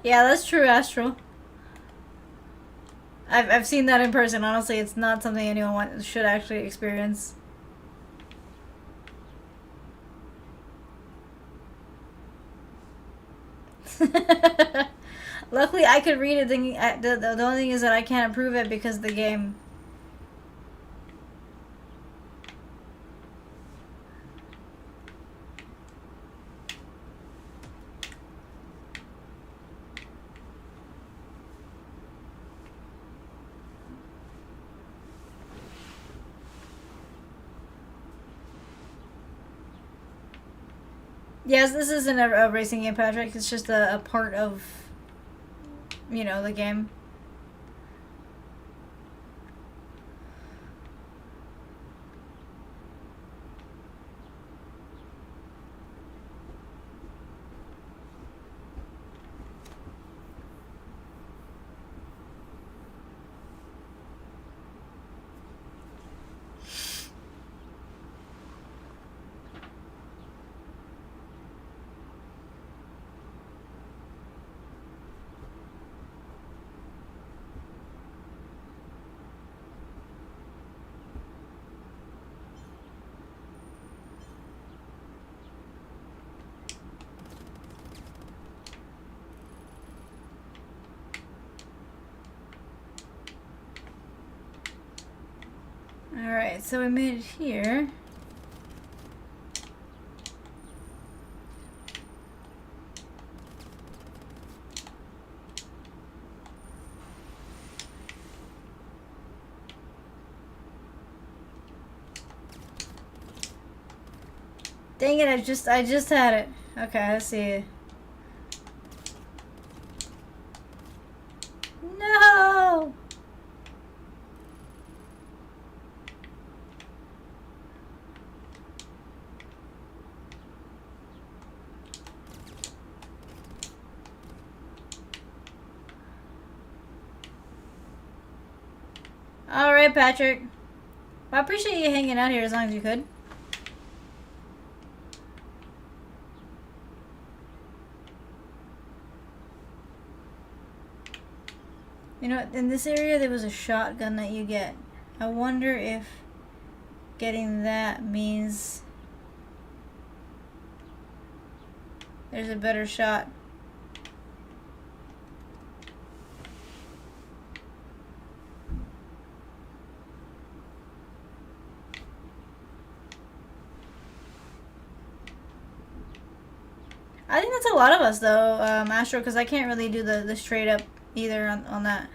Yeah, that's true, Astral. I've seen that in person. Honestly, it's not something anyone should actually experience. Luckily, I could read it. Thinking the only thing is that I can't approve it because of the game. Yes, this isn't a racing game, Patrick. It's just a part of, the game. Alright, so we made it here. Dang it, I just had it. Okay, let's see. No! Alright, Patrick. Well, I appreciate you hanging out here as long as you could. You know, in this area there was a shotgun that you get. I wonder if getting that means there's a better shot. I think that's a lot of us though, Astro, because I can't really do the straight up either on that.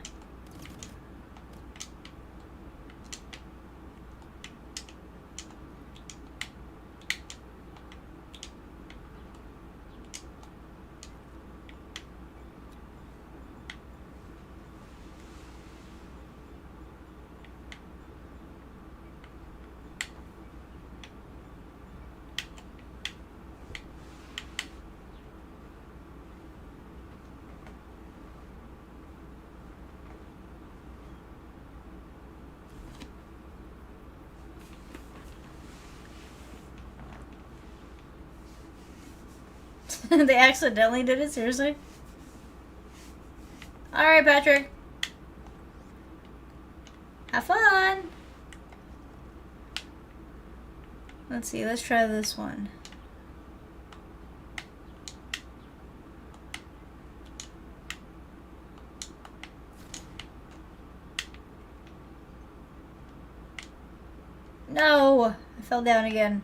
They accidentally did it? Seriously? Alright, Patrick. Have fun! Let's see, let's try this one. No! I fell down again.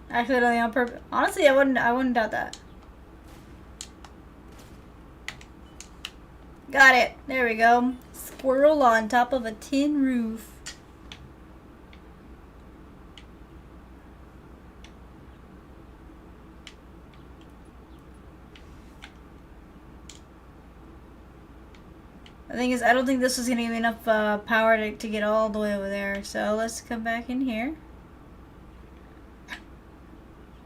Accidentally on purpose. Honestly, I wouldn't doubt that. Got it. There we go. Squirrel on top of a tin roof. The thing is, I don't think this was going to give me enough power to get all the way over there. So let's come back in here.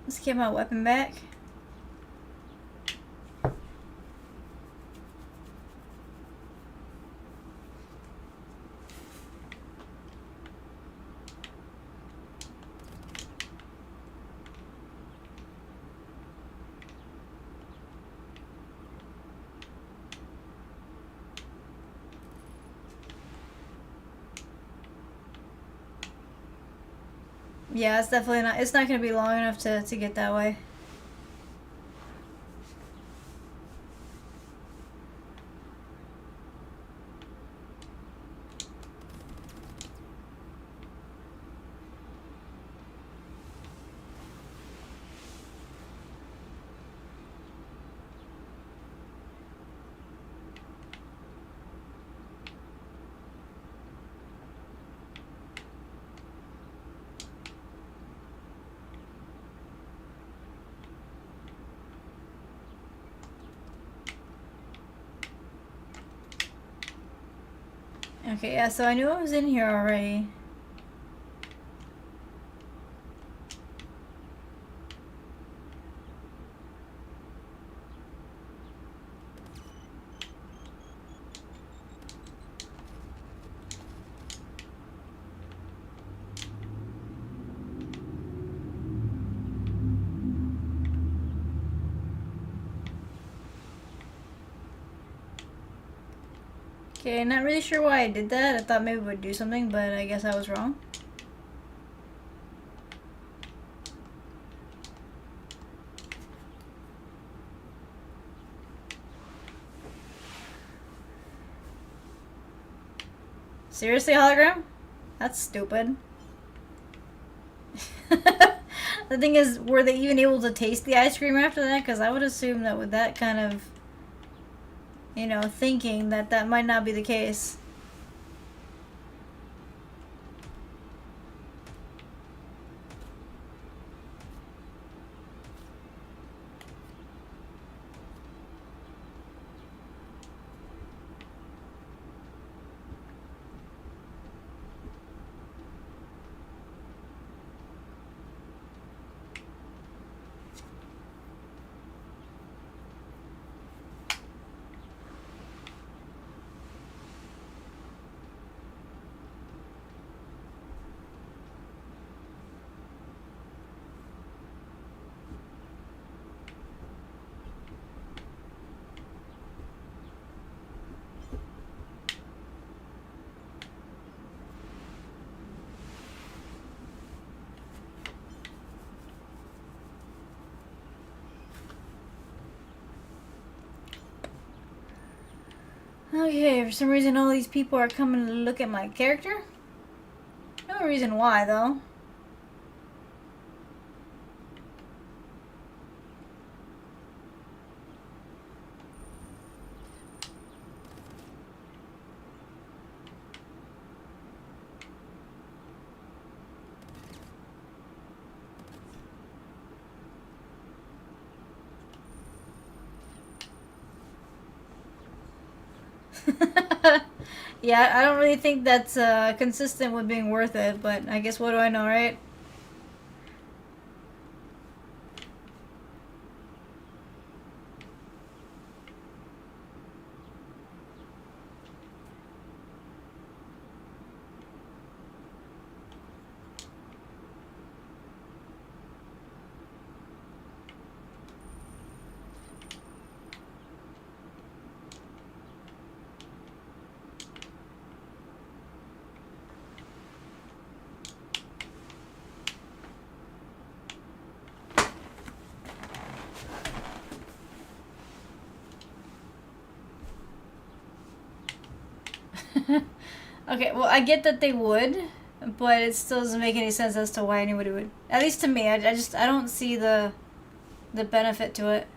Let's get my weapon back. Yeah, it's definitely not. It's not going to be long enough to get that way. Okay, yeah, so I knew I was in here already. Okay, not really sure why I did that. I thought maybe it would do something, but I guess I was wrong. Seriously, hologram? That's stupid. The thing is, were they even able to taste the ice cream after that? Because I would assume that with that kind of, you know, thinking that might not be the case. Okay, for some reason all these people are coming to look at my character. No reason why, though. Yeah, I don't really think that's consistent with being worth it, but I guess what do I know, right? Okay, well, I get that they would, but it still doesn't make any sense as to why anybody would. At least to me, I don't see the benefit to it.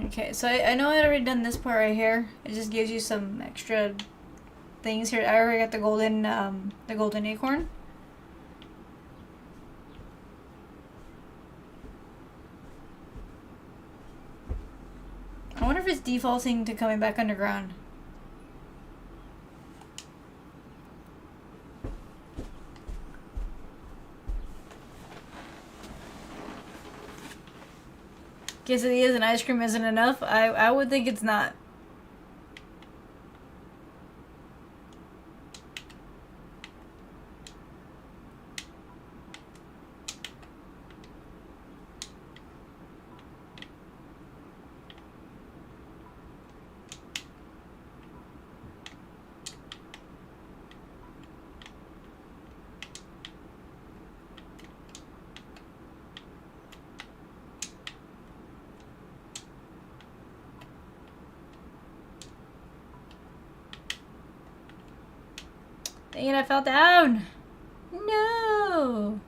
Okay, so I know I'd already done this part right here. It just gives you some extra things here. I already got the golden acorn. I wonder if it's defaulting to coming back underground. quesadillas and ice cream isn't enough? I would think it's not. Dang it, I fell down. No.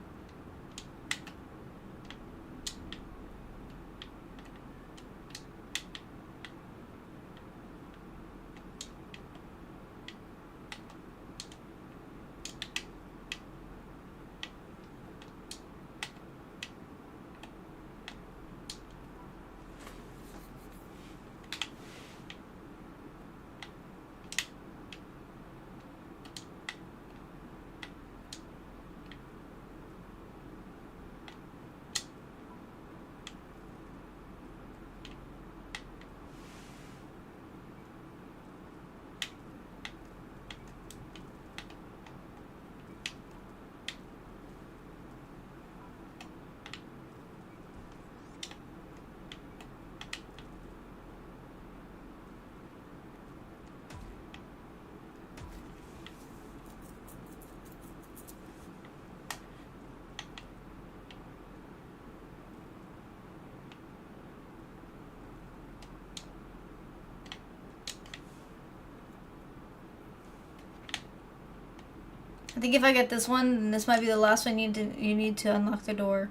I think if I get this one, then this might be the last one you need to unlock the door.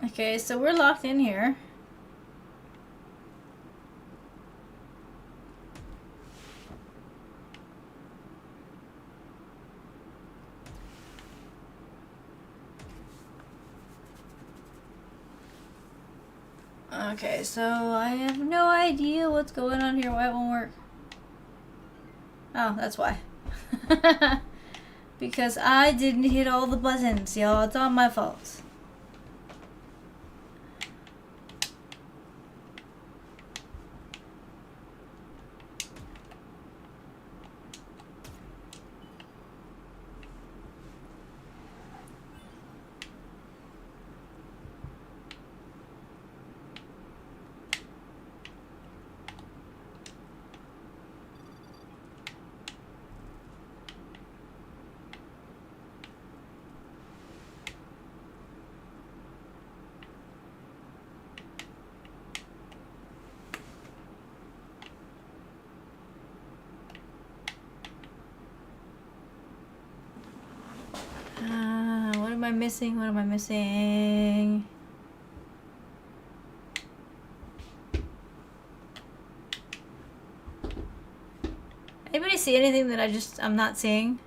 Okay, so we're locked in here. Okay, so I have no idea what's going on here. Why it won't work? Oh, that's why. Because I didn't hit all the buttons, y'all. It's all my fault. What am I missing? What am I missing? Anybody see anything that I'm not seeing?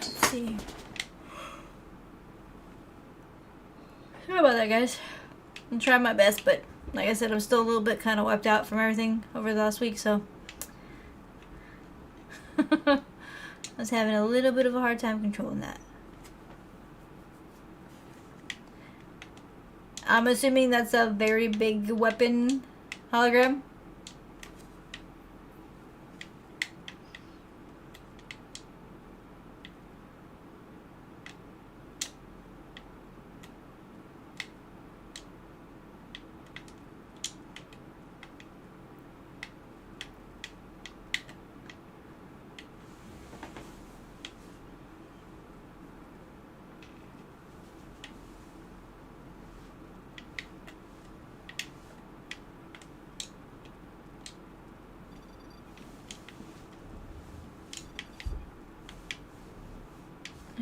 Let's see. Sorry about that, guys. I'm trying my best, but like I said, I'm still a little bit kind of wiped out from everything over the last week, so I was having a little bit of a hard time controlling that. I'm assuming that's a very big weapon hologram.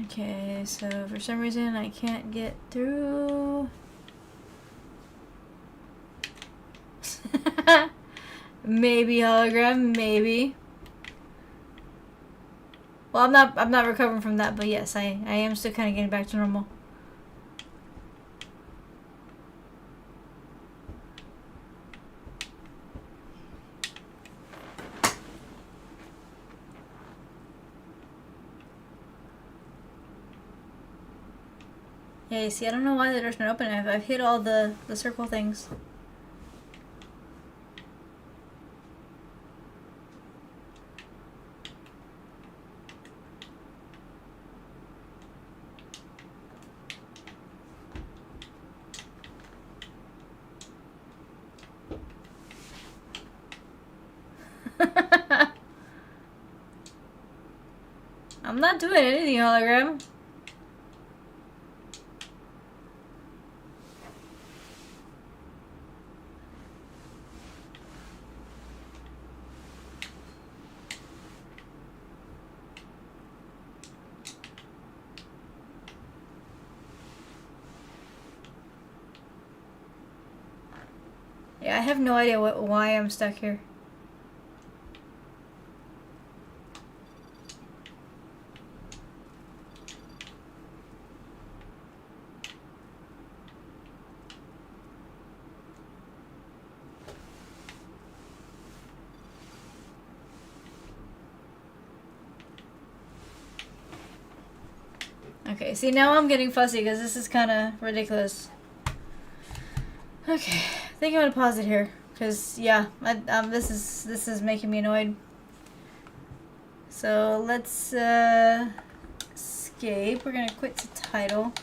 Okay, so for some reason I can't get through. Maybe hologram, maybe. Well, I'm not recovering from that, but yes, I am still kind of getting back to normal. Yeah, you see, I don't know why the door's not open. I've hit all the circle things. I'm not doing anything, hologram. Yeah, I have no idea why I'm stuck here. Okay, see, now I'm getting fussy because this is kind of ridiculous. Okay, I think I'm gonna pause it here because yeah, this is making me annoyed. So let's escape. We're gonna quit the title.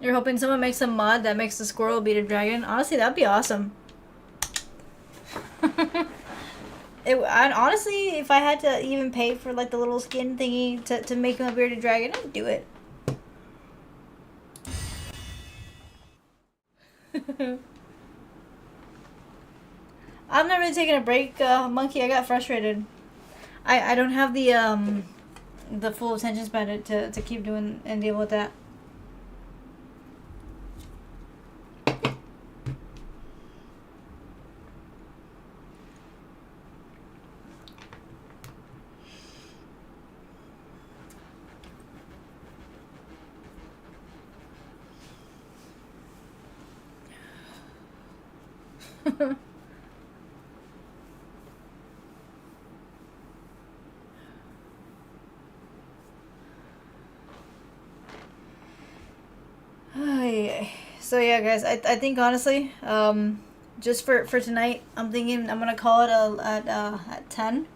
You're hoping someone makes a mod that makes the squirrel beat a dragon? Honestly, that'd be awesome. Honestly, if I had to even pay for like the little skin thingy to make him a bearded dragon, I'd do it. I'm not really taking a break, Monkey. I got frustrated. I don't have the full attention span to keep doing and deal with that. So yeah, guys, I think honestly, just for tonight, I'm thinking I'm gonna call it at 10.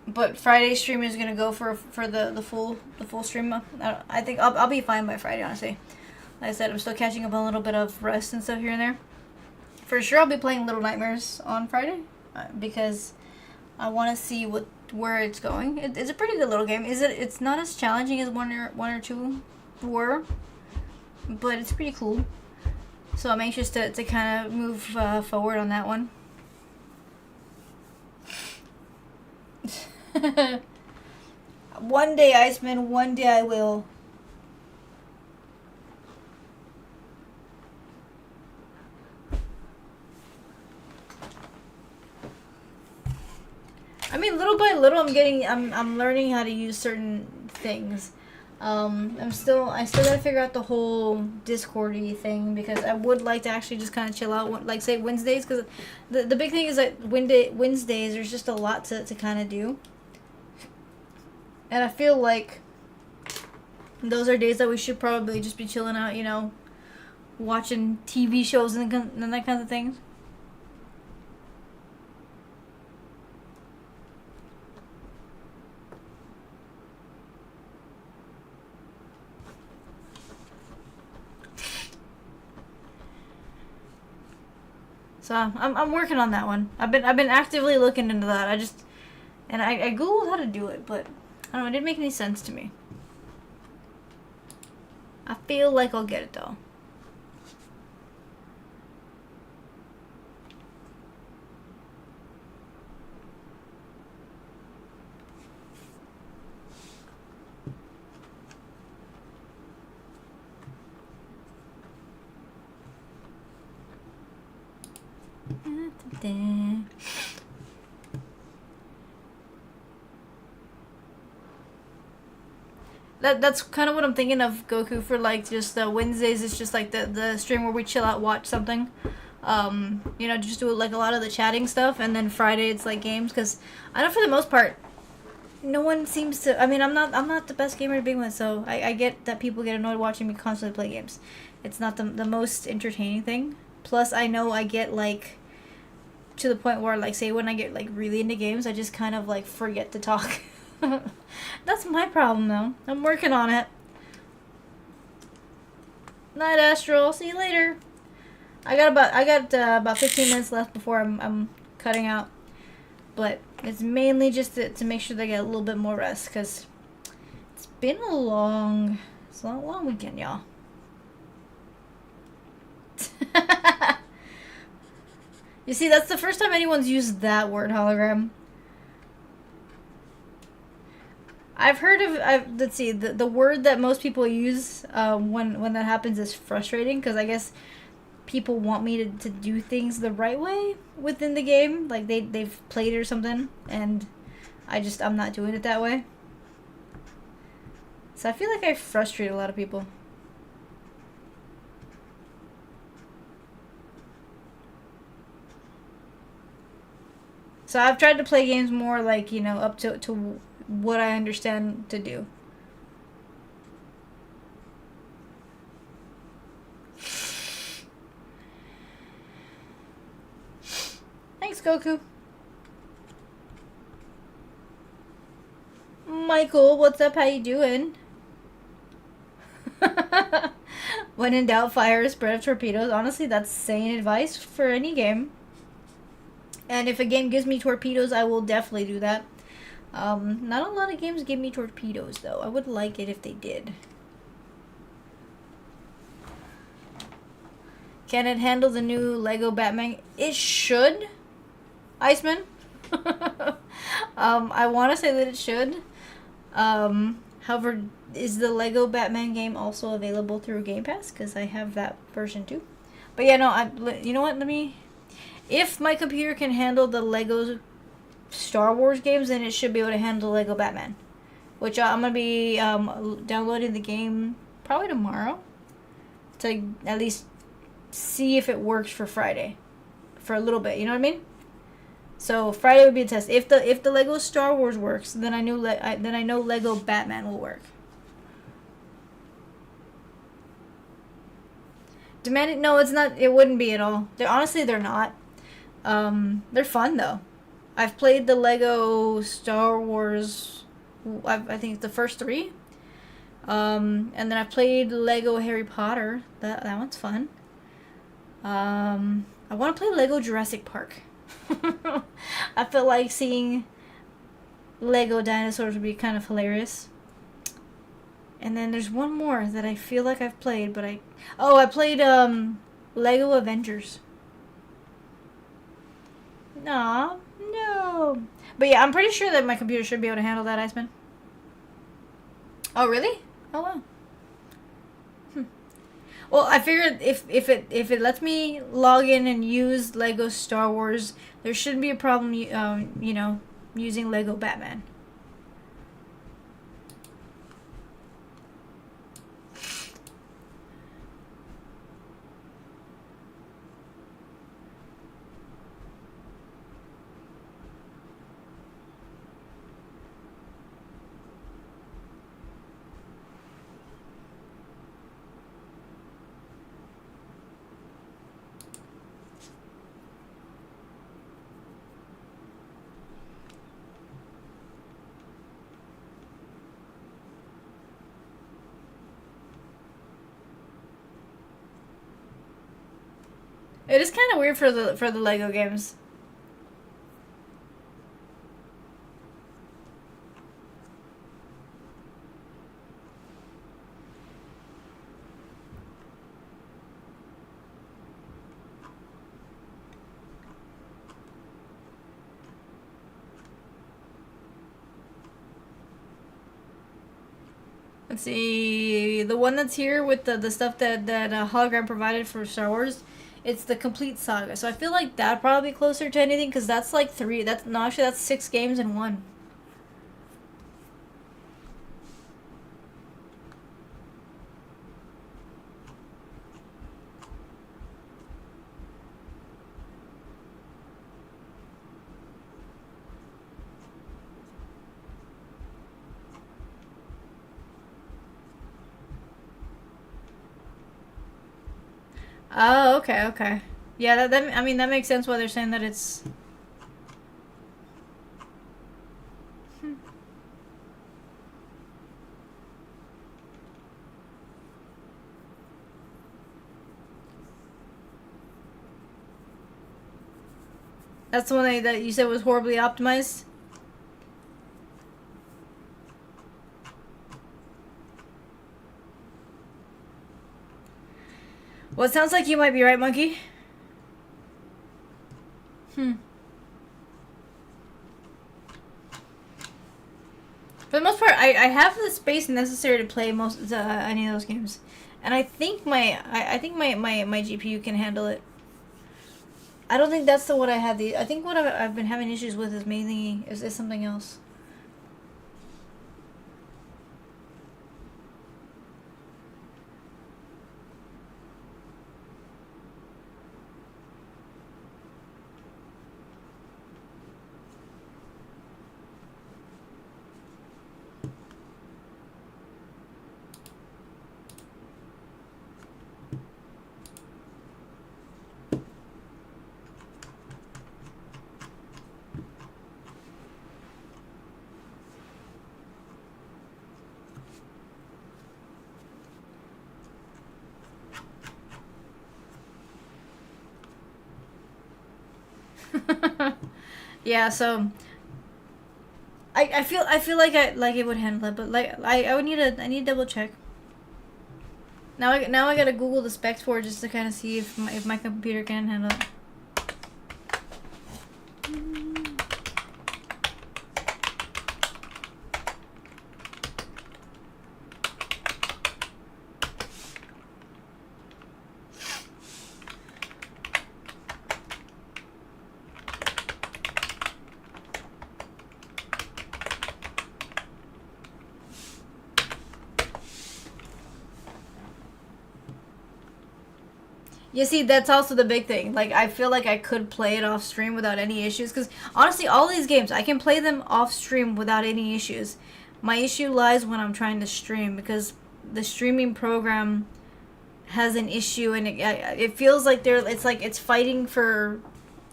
But Friday stream is gonna go for the full stream. I think I'll be fine by Friday, honestly. Like I said, I'm still catching up on a little bit of rest and stuff here and there. For sure, I'll be playing Little Nightmares on Friday because I want to see where it's going. It's a pretty good little game. It's not as challenging as one or two were, but it's pretty cool. So I'm anxious to kind of move forward on that one. One day, Iceman. One day I will. I mean, little by little, I'm learning how to use certain things. I still gotta figure out the whole Discordy thing because I would like to actually just kind of chill out, like say Wednesdays, because the big thing is that Wednesdays there's just a lot to kind of do, and I feel like those are days that we should probably just be chilling out, you know, watching TV shows and that kind of things. So I'm working on that one. I've been actively looking into that. I googled how to do it, but I don't know, it didn't make any sense to me. I feel like I'll get it though. That's kind of what I'm thinking of Goku for, like, just Wednesdays. It's just like the stream where we chill out, watch something. You know, just do like a lot of the chatting stuff, and then Friday it's like games, because I know for the most part, no one seems to. I mean, I'm not the best gamer to begin with, so I get that people get annoyed watching me constantly play games. It's not the most entertaining thing. Plus, I know I get like to the point where, like, say when I get like really into games, I just kind of like forget to talk. That's my problem though. I'm working on it. Night, Astral. See you later. I got about 15 minutes left before I'm cutting out, but it's mainly just to make sure they get a little bit more rest, because it's been a long weekend, y'all. You see, that's the first time anyone's used that word, hologram. I've heard of, let's see, the word that most people use when that happens is frustrating, because I guess people want me to do things the right way within the game. Like, they've played or something, and I'm not doing it that way. So I feel like I frustrate a lot of people. So I've tried to play games more, like, you know, up to what I understand to do. Thanks, Goku. Michael, what's up? How you doing? When in doubt, fire a spread of torpedoes. Honestly, that's sane advice for any game. And if a game gives me torpedoes, I will definitely do that. Not a lot of games give me torpedoes, though. I would like it if they did. Can it handle the new Lego Batman? It should, Iceman. I want to say that it should. However, is the Lego Batman game also available through Game Pass? Because I have that version too. But yeah, no, you know what? If my computer can handle the Lego Star Wars games, then it should be able to handle Lego Batman. Which I'm going to be downloading the game probably tomorrow to at least see if it works for Friday. For a little bit, you know what I mean? So Friday would be a test. If the Lego Star Wars works, then I know Lego Batman will work. Demanded? No, it's not. It wouldn't be at all. They're not. They're fun though. I've played the Lego Star Wars. I think the first 3. And then I played Lego Harry Potter. That one's fun. I want to play Lego Jurassic Park. I feel like seeing Lego dinosaurs would be kind of hilarious. And then there's one more that I feel like I've played, but I played Lego Avengers. Aw, no. But yeah, I'm pretty sure that my computer should be able to handle that, Iceman. Oh, really? Oh, wow. Well, I figured if it lets me log in and use Lego Star Wars, there shouldn't be a problem, you know, using Lego Batman. It is kind of weird for the Lego games. Let's see, the one that's here with the stuff that Hologram provided for Star Wars, it's the complete saga. So I feel like that'd probably be closer to anything because that's like three. That's no, actually that's 6 games in one. Oh, okay, okay. Yeah, that I mean that makes sense why they're saying that it's. Hmm. That's the one that you said was horribly optimized. Well, it sounds like you might be right, Monkey. Hmm. For the most part, I have the space necessary to play most any of those games, and I think I think my GPU can handle it. I don't think that's the what I had the. I think what I've been having issues with is mainly is something else. Yeah, so I feel like it would handle it, but like I would need I need to double check. Now I gotta Google the specs for it just to kind of see if my computer can handle it. You see, that's also the big thing. Like, I feel like I could play it off stream without any issues. Because, honestly, all these games, I can play them off stream without any issues. My issue lies when I'm trying to stream. Because the streaming program has an issue. And it feels like it's like it's fighting for,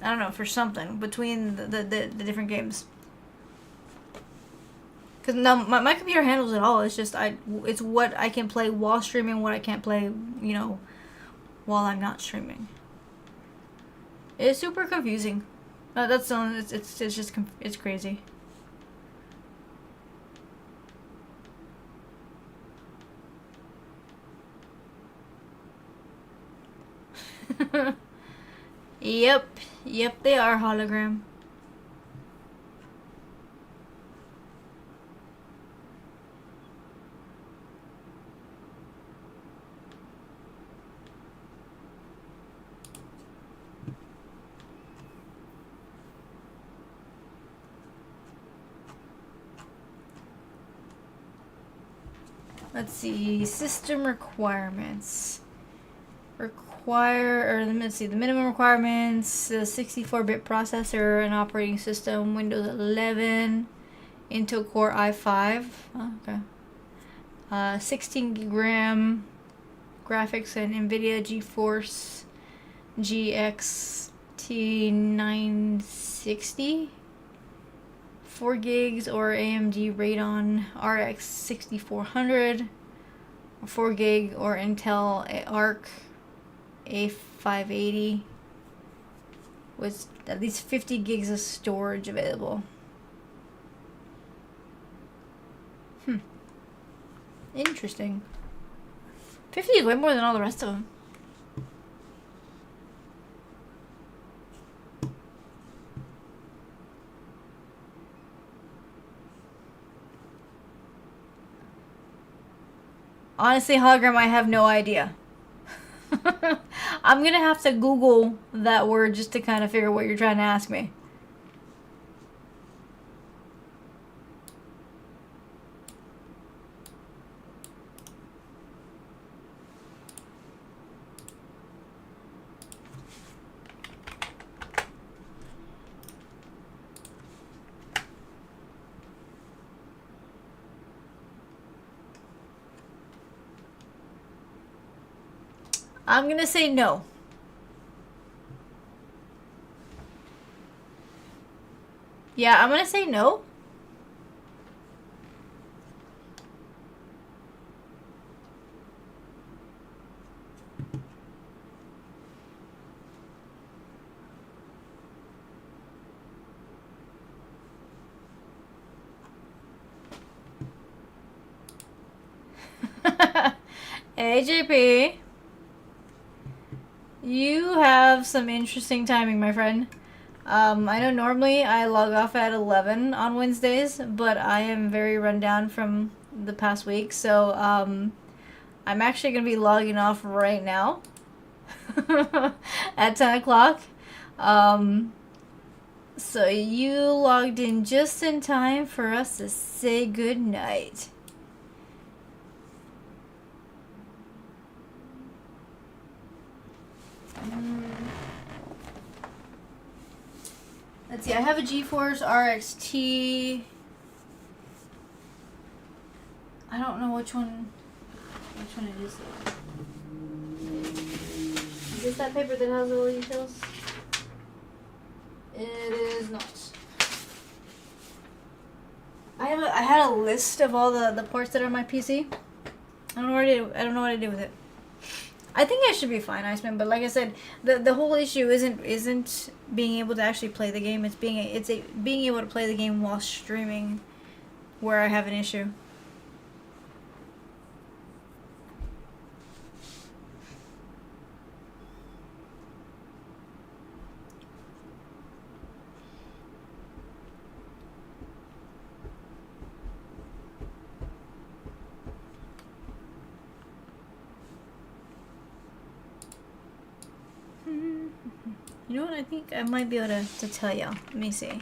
I don't know, for something between the different games. Because now my computer handles it all. It's just, it's what I can play while streaming, what I can't play, you know, while I'm not streaming. It's super confusing. That's it's just it's crazy. Yep, they are hologram. Let's see, system requirements. Let's see, the minimum requirements: a 64-bit processor, an operating system, Windows 11, Intel Core i5. Oh, okay. 16 gig RAM, graphics, and NVIDIA GeForce GX T960. 4 gigs or AMD Radeon RX 6400, 4 gig or Intel Arc A580, with at least 50 gigs of storage available. Interesting. 50 is way more than all the rest of them. Honestly, hologram, I have no idea. I'm gonna have to Google that word just to kind of figure what you're trying to ask me. I'm gonna say no. Yeah, I'm gonna say no. AJP. You have some interesting timing, my friend. I know normally I log off at 11 on Wednesdays, but I am very run down from the past week, so I'm actually going to be logging off right now at 10 o'clock. So you logged in just in time for us to say good night. Let's see, I have a GeForce RXT. I don't know which one it is. Is this that paper that has all the details? It is not. I had a list of all the ports that are on my PC. I don't know what I did with it. I think I should be fine, Iceman, but like I said, the whole issue isn't being able to actually play the game. It's being able to play the game while streaming where I have an issue. You know what? I think I might be able to tell you. Let me see.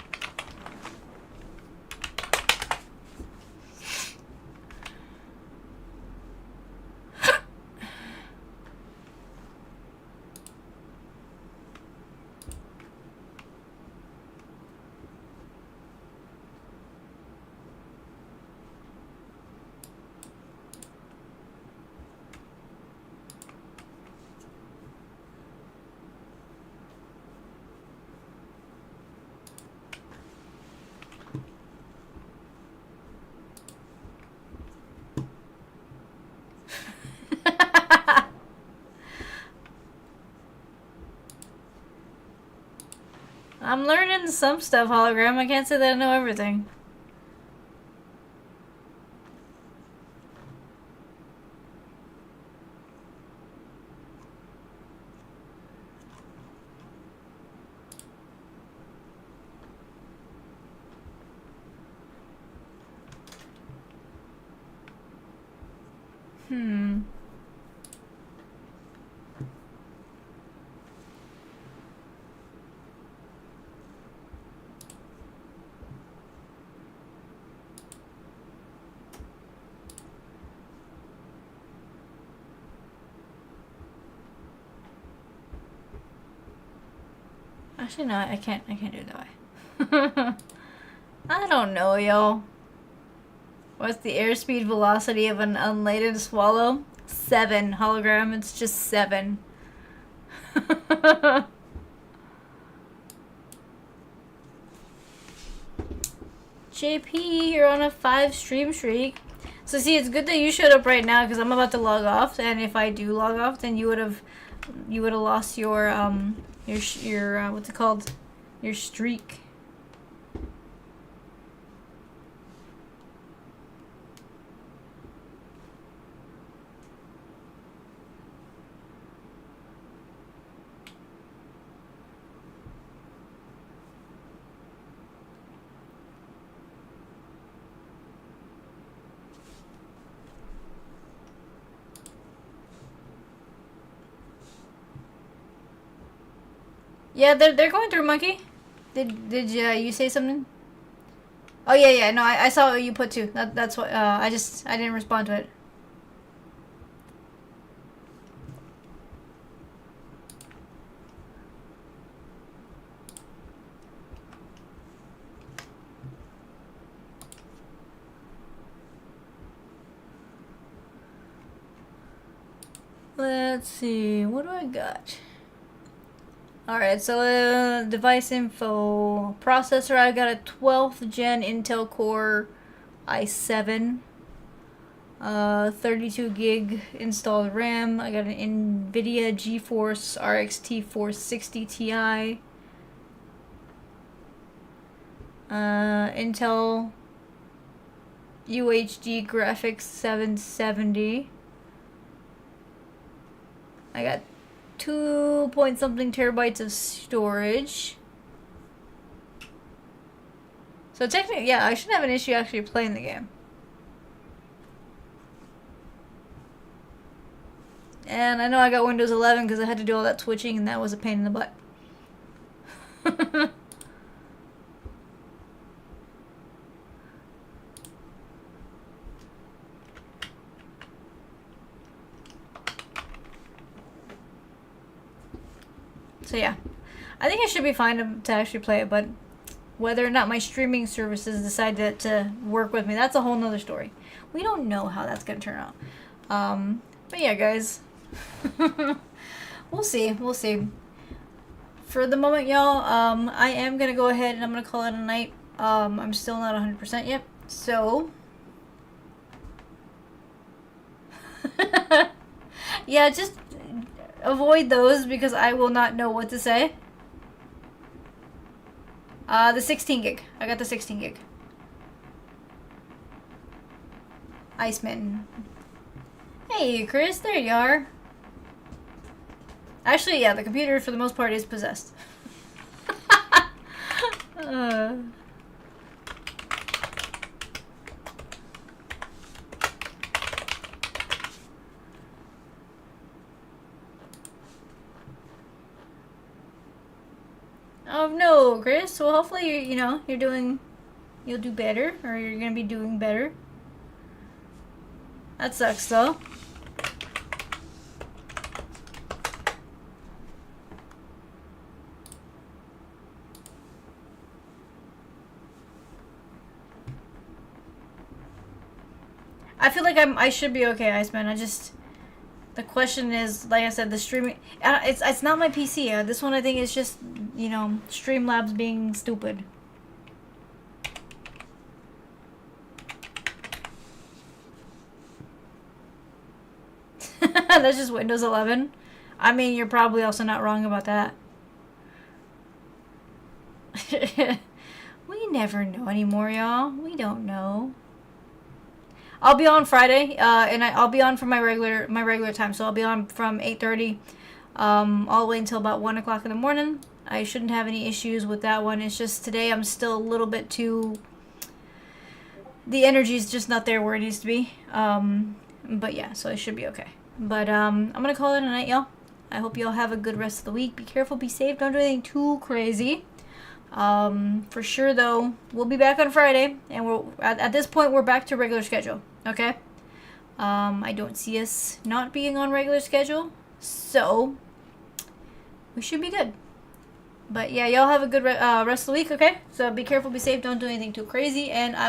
I'm learning some stuff, hologram. I can't say that I know everything. Actually, no, I can't do it that way. I don't know, y'all. What's the airspeed velocity of an unladen swallow? 7, hologram. It's just 7. JP, you're on a 5 stream streak. So see, it's good that you showed up right now because I'm about to log off, and if I do log off, then you would have lost your your what's it called? Your streak. Yeah, they're going through, Monkey. Did you say something? Oh yeah, no, I saw what you put too. That's what I didn't respond to it. Let's see, what do I got? Alright, so device info. Processor, I got a 12th gen Intel Core i7. 32 gig installed RAM. I got an NVIDIA GeForce RX 460 Ti. Intel UHD Graphics 770. I got 2 point something terabytes of storage. So technically, yeah, I shouldn't have an issue actually playing the game. And I know I got Windows 11 because I had to do all that switching and that was a pain in the butt. So yeah, I think I should be fine to actually play it, but whether or not my streaming services decide to work with me, that's a whole nother story. We don't know how that's going to turn out. But yeah, guys. We'll see. For the moment, y'all, I am going to go ahead and I'm going to call it a night. I'm still not 100% yet. So, yeah, just avoid those because I will not know what to say. The 16 gig. I got the 16 gig. Iceman. Hey, Chris, there you are. Actually, yeah, the computer for the most part is possessed. Oh no, Chris. Well, hopefully you'll do better, or you're gonna be doing better. That sucks, though. I feel like I should be okay, Iceman. The question is, like I said, the streaming. It's not my PC. This one I think is just, Streamlabs being stupid. That's just Windows 11. I mean, you're probably also not wrong about that. We never know anymore, y'all. We don't know. I'll be on Friday, and I'll be on for my regular time. So I'll be on from 8:30, all the way until about 1 o'clock in the morning. I shouldn't have any issues with that one. It's just today I'm still a little bit too. The energy's just not there where it needs to be. But yeah, so it should be okay. But I'm gonna call it a night, y'all. I hope y'all have a good rest of the week. Be careful, be safe, don't do anything too crazy. For sure though, we'll be back on Friday, and we're at this point we're back to regular schedule. Okay. I don't see us not being on regular schedule, so we should be good. But yeah, y'all have a good rest of the week. Okay. So be careful, be safe, don't do anything too crazy, and I